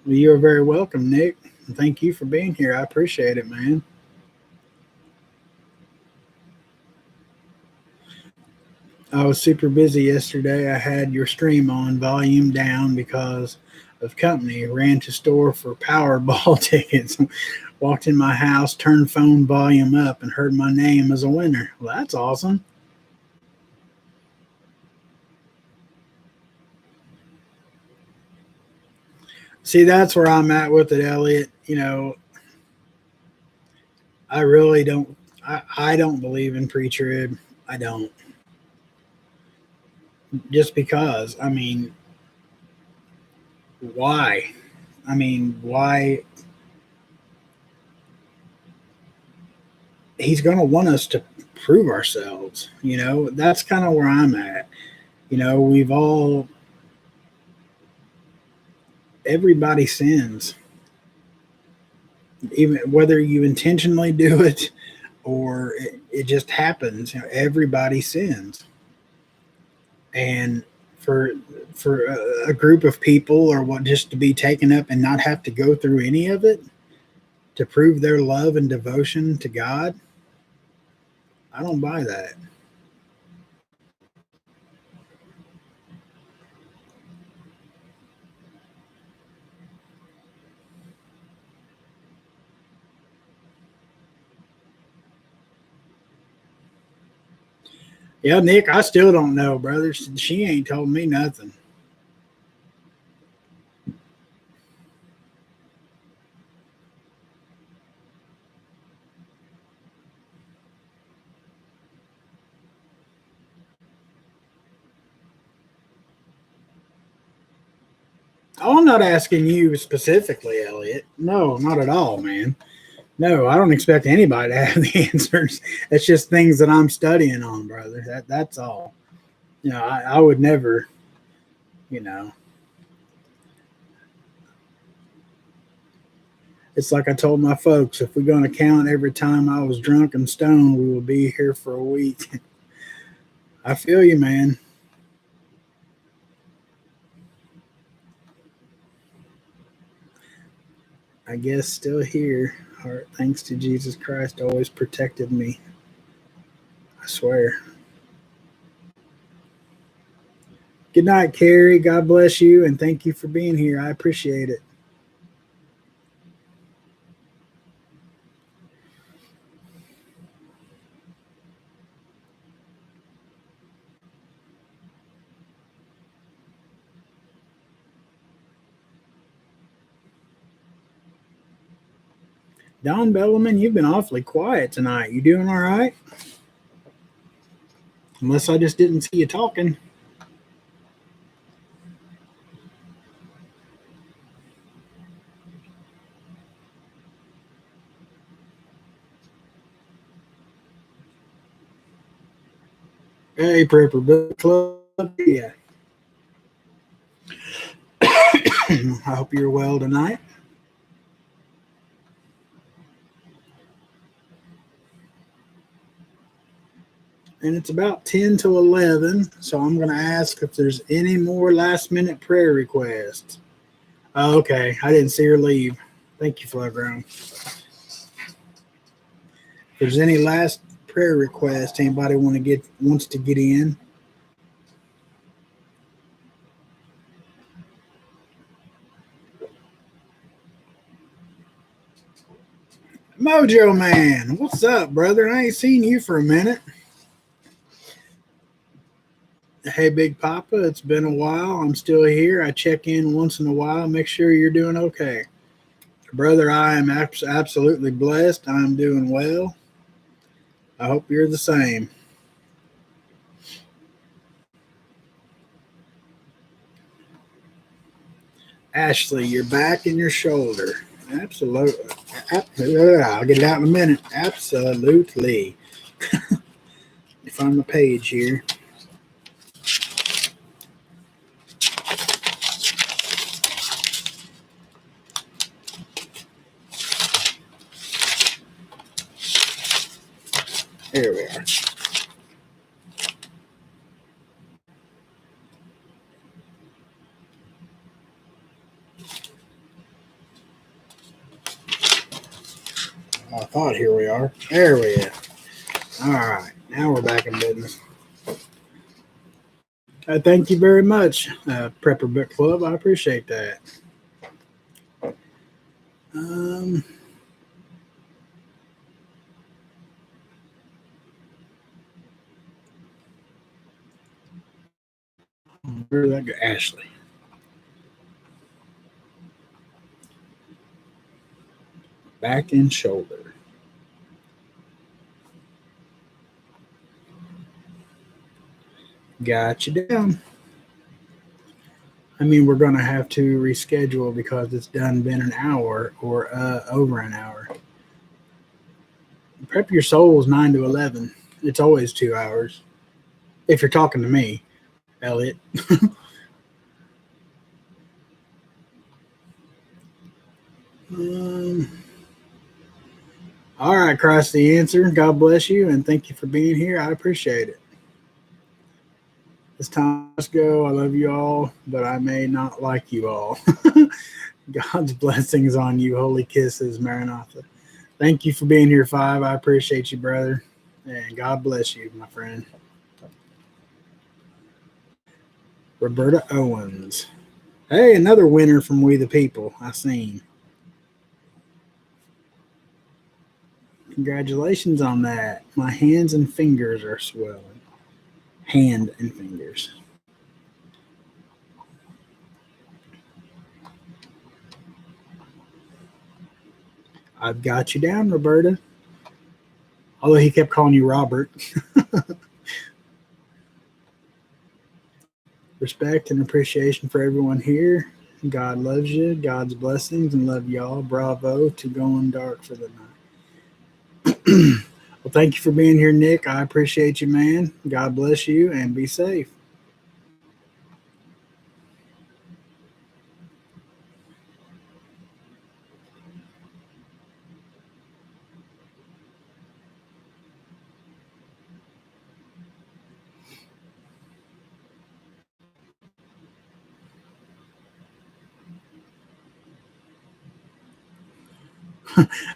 Well, you are very welcome, Nick. And thank you for being here. I appreciate it, man. I was super busy yesterday. I had your stream on, volume down because of company. Ran to store for Powerball tickets. Walked in my house, turned phone volume up, and heard my name as a winner. Well, that's awesome. See, that's where I'm at with it, Elliot. I really don't. I don't believe in pre-trib. I don't. Just because. I mean, why? I mean, why? He's going to want us to prove ourselves. That's kind of where I'm at. We've all, everybody sins, even whether you intentionally do it or it just happens. Everybody sins. And for a group of people or what just to be taken up and not have to go through any of it to prove their love and devotion to God, I don't buy that. Yeah, Nick, I still don't know, brother. She ain't told me nothing. Oh, I'm not asking you specifically, Elliot. No, not at all, man. No, I don't expect anybody to have the answers. It's just things that I'm studying on, brother. That's all. I would never, you know. It's like I told my folks, if we're going to count every time I was drunk and stoned, we will be here for a week. I feel you, man. I guess still here. Heart, thanks to Jesus Christ, always protected me. I swear. Good night, Carrie. God bless you, and thank you for being here. I appreciate it. Don Bellman, you've been awfully quiet tonight. You doing all right? Unless I just didn't see you talking. Hey, Prepper Book Club. Yeah. I hope you're well tonight. And it's about 10 to 11, so I'm going to ask if there's any more last minute prayer requests. Oh, okay, I didn't see her leave. Thank you, Flowground. If there's any last prayer request, anybody wants to get in? Mojo Man, what's up, brother? I ain't seen you for a minute. Hey, Big Papa, it's been a while. I'm still here. I check in once in a while, make sure you're doing okay. Brother, I am absolutely blessed. I'm doing well. I hope you're the same. Ashley, your back and your shoulder. Absolutely. I'll get it out in a minute. Absolutely. If I'm the page here. There we are. I thought here we are. There we are. All right. Now we're back in business. Thank you very much, Prepper Book Club. I appreciate that. Um, where did that go? Ashley. Back and shoulder. Got you down. I mean, we're going to have to reschedule because it's done been an hour or over an hour. Prep Your Soul is 9 to 11. It's always 2 hours. If you're talking to me, Elliot. um, all right, Christ the answer. God bless you and thank you for being here. I appreciate it. As time must go, I love you all, but I may not like you all. God's blessings on you. Holy kisses, Maranatha. Thank you for being here, Five. I appreciate you, brother. And God bless you, my friend. Roberta Owens. Hey, another winner from We the People. I seen. Congratulations on that. My hands and fingers are swelling. Hand and fingers. I've got you down, Roberta. Although he kept calling you Robert. Respect and appreciation for everyone here. God loves you. God's blessings and love y'all. Bravo to going dark for the night. Well, thank you for being here, Nick. I appreciate you, man. God bless you and be safe.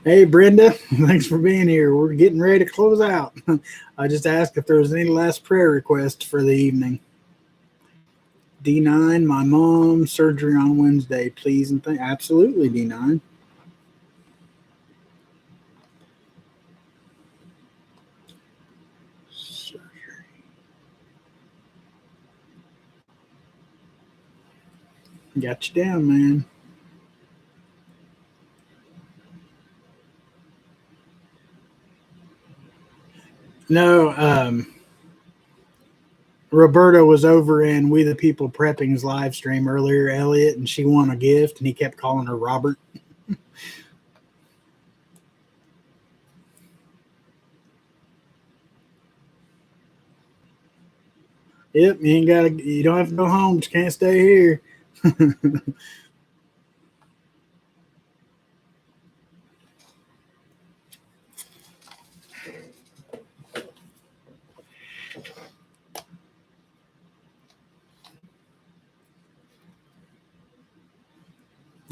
Hey, Brenda, thanks for being here. We're getting ready to close out. I just asked if there was any last prayer requests for the evening. D9, my mom, surgery on Wednesday, please and thank. Absolutely, D9. Got you down, man. No, Roberta was over in We the People Prepping's live stream earlier, Elliot, and she won a gift, and he kept calling her Robert. Yep, you don't have to go home, but you can't stay here.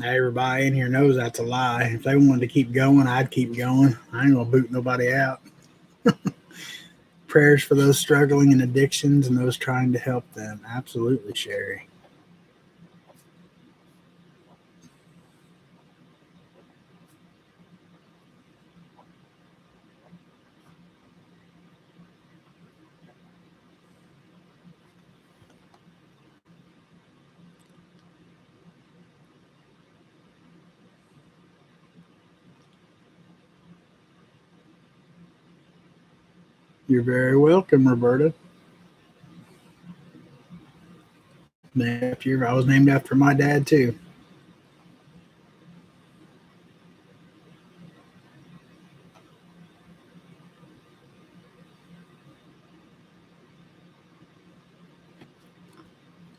Everybody in here knows that's a lie. If they wanted to keep going, I'd keep going. I ain't gonna boot nobody out. Prayers for those struggling in addictions and those trying to help them. Absolutely, Sherry. You're very welcome, Roberta. I was named after my dad too.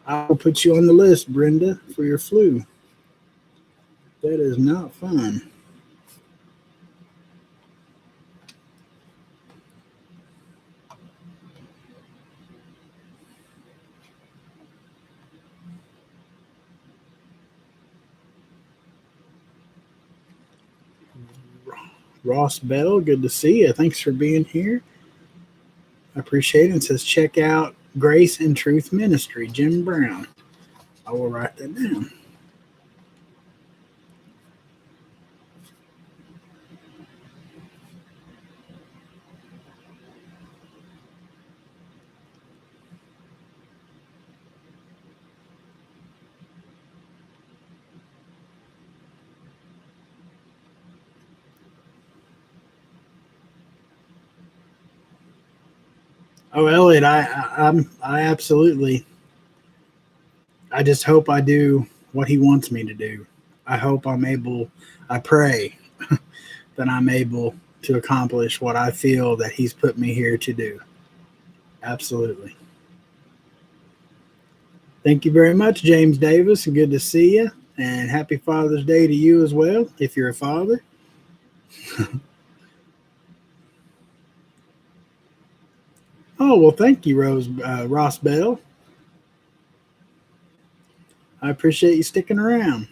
I'll put you on the list, Brenda, for your flu. That is not fun. Ross Bell, good to see you. Thanks for being here. I appreciate it. It says check out Grace and Truth Ministry, Jim Brown. I will write that down. Oh, Elliot, I absolutely. I just hope I do what he wants me to do. I hope I'm able. I pray that I'm able to accomplish what I feel that he's put me here to do. Absolutely. Thank you very much, James Davis. Good to see you. And happy Father's Day to you as well, if you're a father. Oh, well, thank you, Ross Bell. I appreciate you sticking around.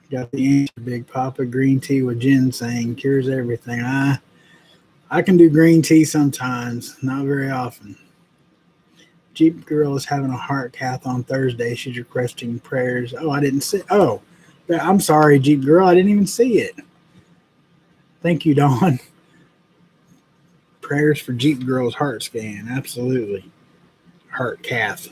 Got the answer, Big Papa. Green tea with ginseng cures everything. I can do green tea sometimes, not very often. Jeep Girl is having a heart cath on Thursday. She's requesting prayers. Oh, I didn't see. Oh, I'm sorry, Jeep Girl. I didn't even see it. Thank you, Dawn. Prayers for Jeep Girl's heart scan. Absolutely. Heart cath.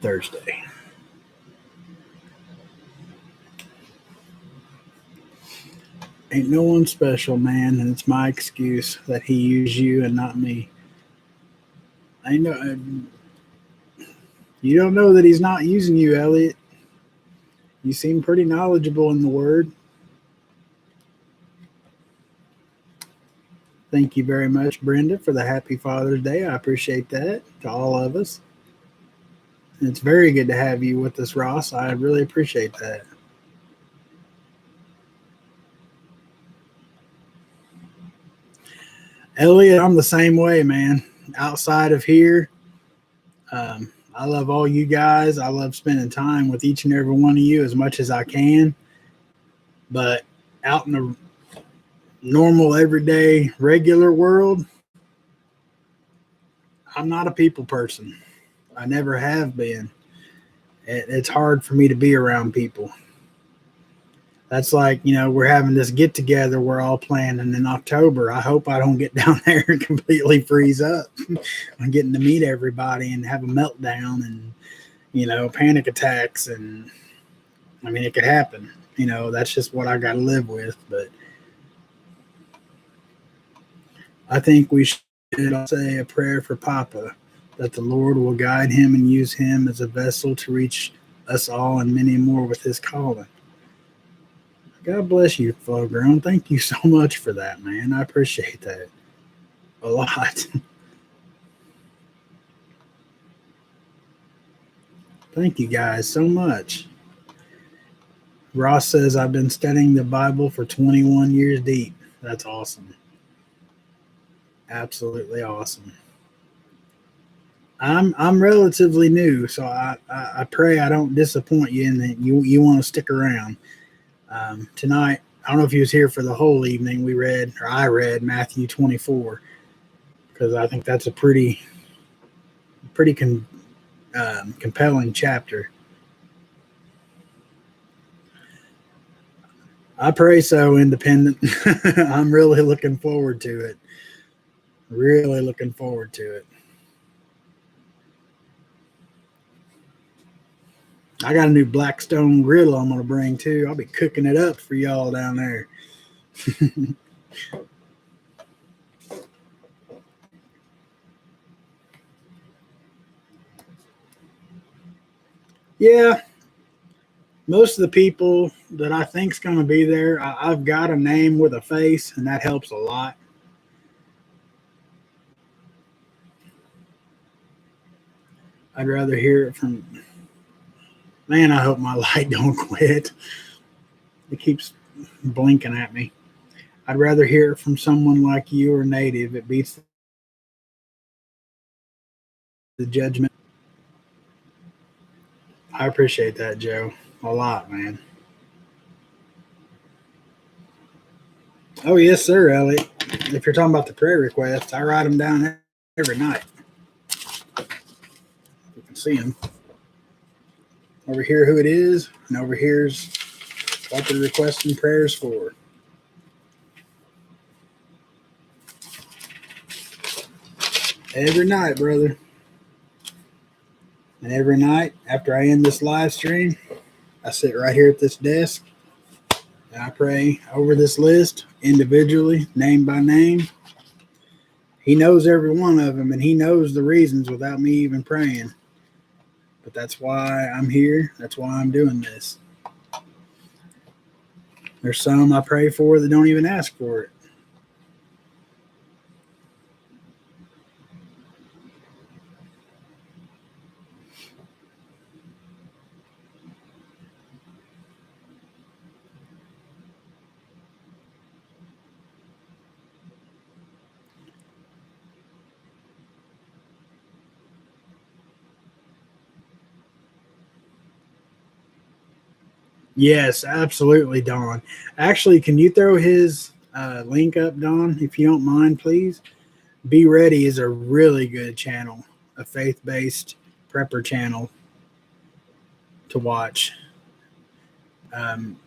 Thursday. Ain't no one special, man, and it's my excuse that he used you and not me. I know you don't know that he's not using you, Elliot. You seem pretty knowledgeable in the word. Thank you very much, Brenda, for the happy Father's Day. I appreciate that to all of us. It's very good to have you with us, Ross. I really appreciate that. Elliot, I'm the same way, man. Outside of here, I love all you guys. I love spending time with each and every one of you as much as I can. But out in the normal, everyday, regular world, I'm not a people person. I never have been. It's hard for me to be around people. That's like, we're having this get together we're all planning in October. I hope I don't get down there and completely freeze up. I'm getting to meet everybody and have a meltdown and, panic attacks. And I mean, it could happen. That's just what I got to live with. But I think we should say a prayer for Papa, that the Lord will guide him and use him as a vessel to reach us all and many more with his calling. God bless you, Full Grown. Thank you so much for that, man. I appreciate that a lot. Thank you guys so much. Ross says, I've been studying the Bible for 21 years deep. That's awesome. Absolutely awesome. I'm relatively new, so I pray I don't disappoint you and that you want to stick around. Tonight, I don't know if you was here for the whole evening. I read Matthew 24 because I think that's a pretty compelling chapter. I pray so, Independent. I'm really looking forward to it. Really looking forward to it. I got a new Blackstone griddle I'm going to bring too. I'll be cooking it up for y'all down there. Yeah, most of the people that I think's going to be there, I've got a name with a face, and that helps a lot. I'd rather hear it from, man, I hope my light don't quit. It keeps blinking at me. I'd rather hear it from someone like you or Native. It beats the judgment. I appreciate that, Joe, a lot, man. Oh, yes, sir, Elliot. If you're talking about the prayer requests, I write them down every night. You can see them. Over here, who it is, and over here's what they're requesting prayers for. Every night, brother. And every night after I end this live stream, I sit right here at this desk and I pray over this list individually, name by name. He knows every one of them, and he knows the reasons without me even praying. But that's why I'm here. That's why I'm doing this. There's some I pray for that don't even ask for it. Yes, absolutely, Don. Actually, can you throw his link up, Don, if you don't mind, please? Be Ready is a really good channel, a faith-based prepper channel to watch. Um,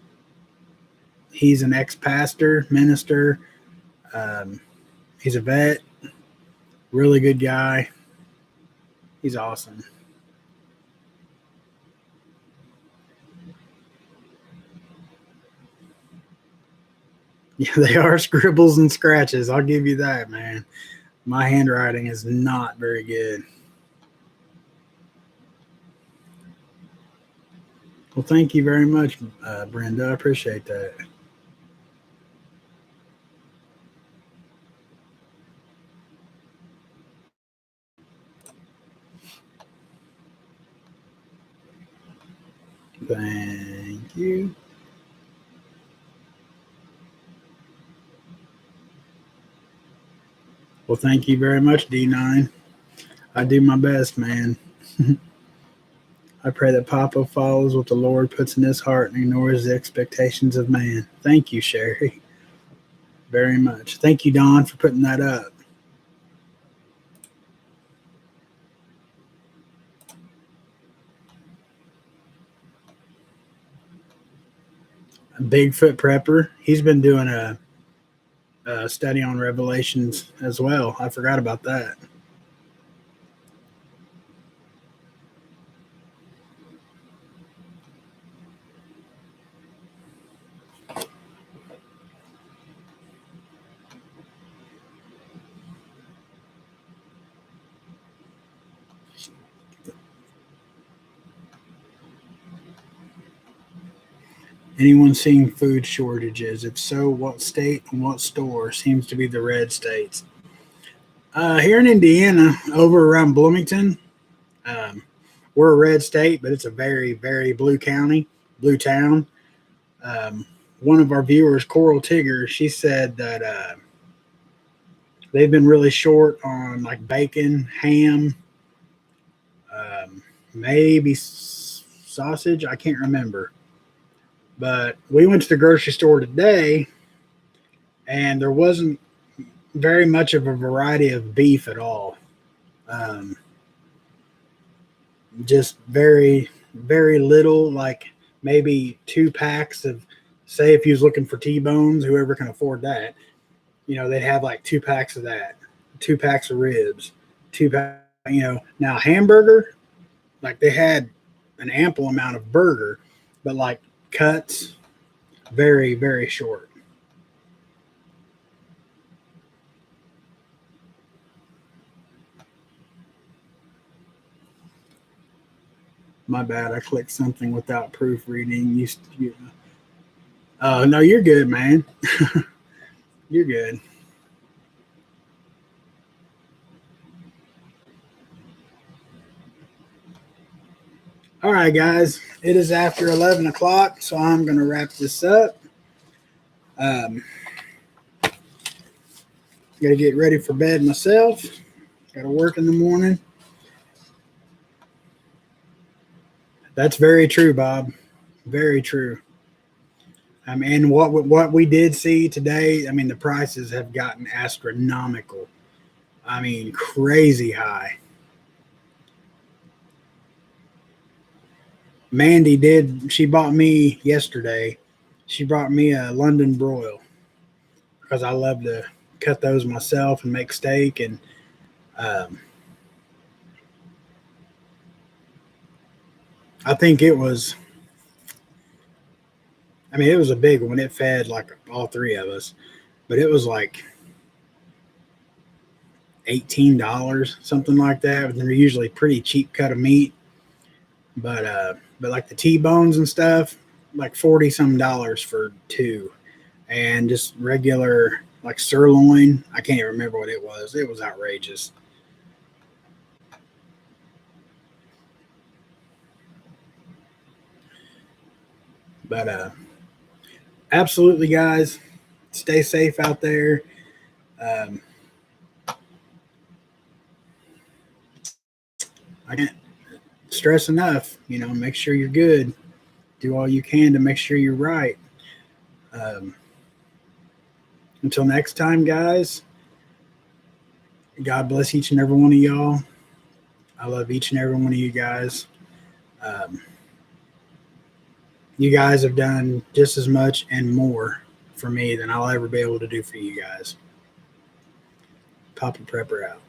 he's an ex-pastor, minister. He's a vet, really good guy. He's awesome. Yeah, they are scribbles and scratches. I'll give you that, man. My handwriting is not very good. Well, thank you very much, Brenda. I appreciate that. Thank you. Well, thank you very much, D9. I do my best, man. I pray that Papa follows what the Lord puts in his heart and ignores the expectations of man. Thank you, Sherry, very much. Thank you, Don, for putting that up. Bigfoot Prepper, he's been doing a study on Revelations as well. I forgot about that. Anyone seeing food shortages? If so, what state and what store? Seems to be the red states. Here in Indiana, over around Bloomington, um, we're a red state, but it's a very, very blue county, blue town. Um, One of our viewers, Coral Tigger, she said that they've been really short on like bacon, ham, maybe sausage. I can't remember. But we went to the grocery store today, and there wasn't very much of a variety of beef at all. Um, just very, very little, like maybe 2 packs of say if you was looking for T-bones, whoever can afford that, they'd have like 2 packs of that, 2 packs of ribs, 2 pack. Now hamburger, like they had an ample amount of burger, but like cuts, very very short. My bad, I clicked something without proofreading. Oh no, you're good, man. You're good. All right, guys. It is after 11 o'clock, so I'm going to wrap this up. Got to get ready for bed myself. Got to work in the morning. That's very true, Bob. Very true. And what we did see today, I mean, the prices have gotten astronomical. I mean, crazy high. Mandy she bought me yesterday. She brought me a London broil because I love to cut those myself and make steak. And um, I think it was a big one. It fed like all three of us, but it was like $18, something like that. And they're usually pretty cheap cut of meat. But like the T-bones and stuff, like 40 some dollars for two. And just regular like sirloin, I can't even remember what it was. It was outrageous. But absolutely, guys, stay safe out there. Um, I can't stress enough, make sure you're good. Do all you can to make sure you're right. Um, until next time, guys, God bless each and every one of y'all. I love each and every one of you guys. Um, you guys have done just as much and more for me than I'll ever be able to do for you guys. Papa Prepper out.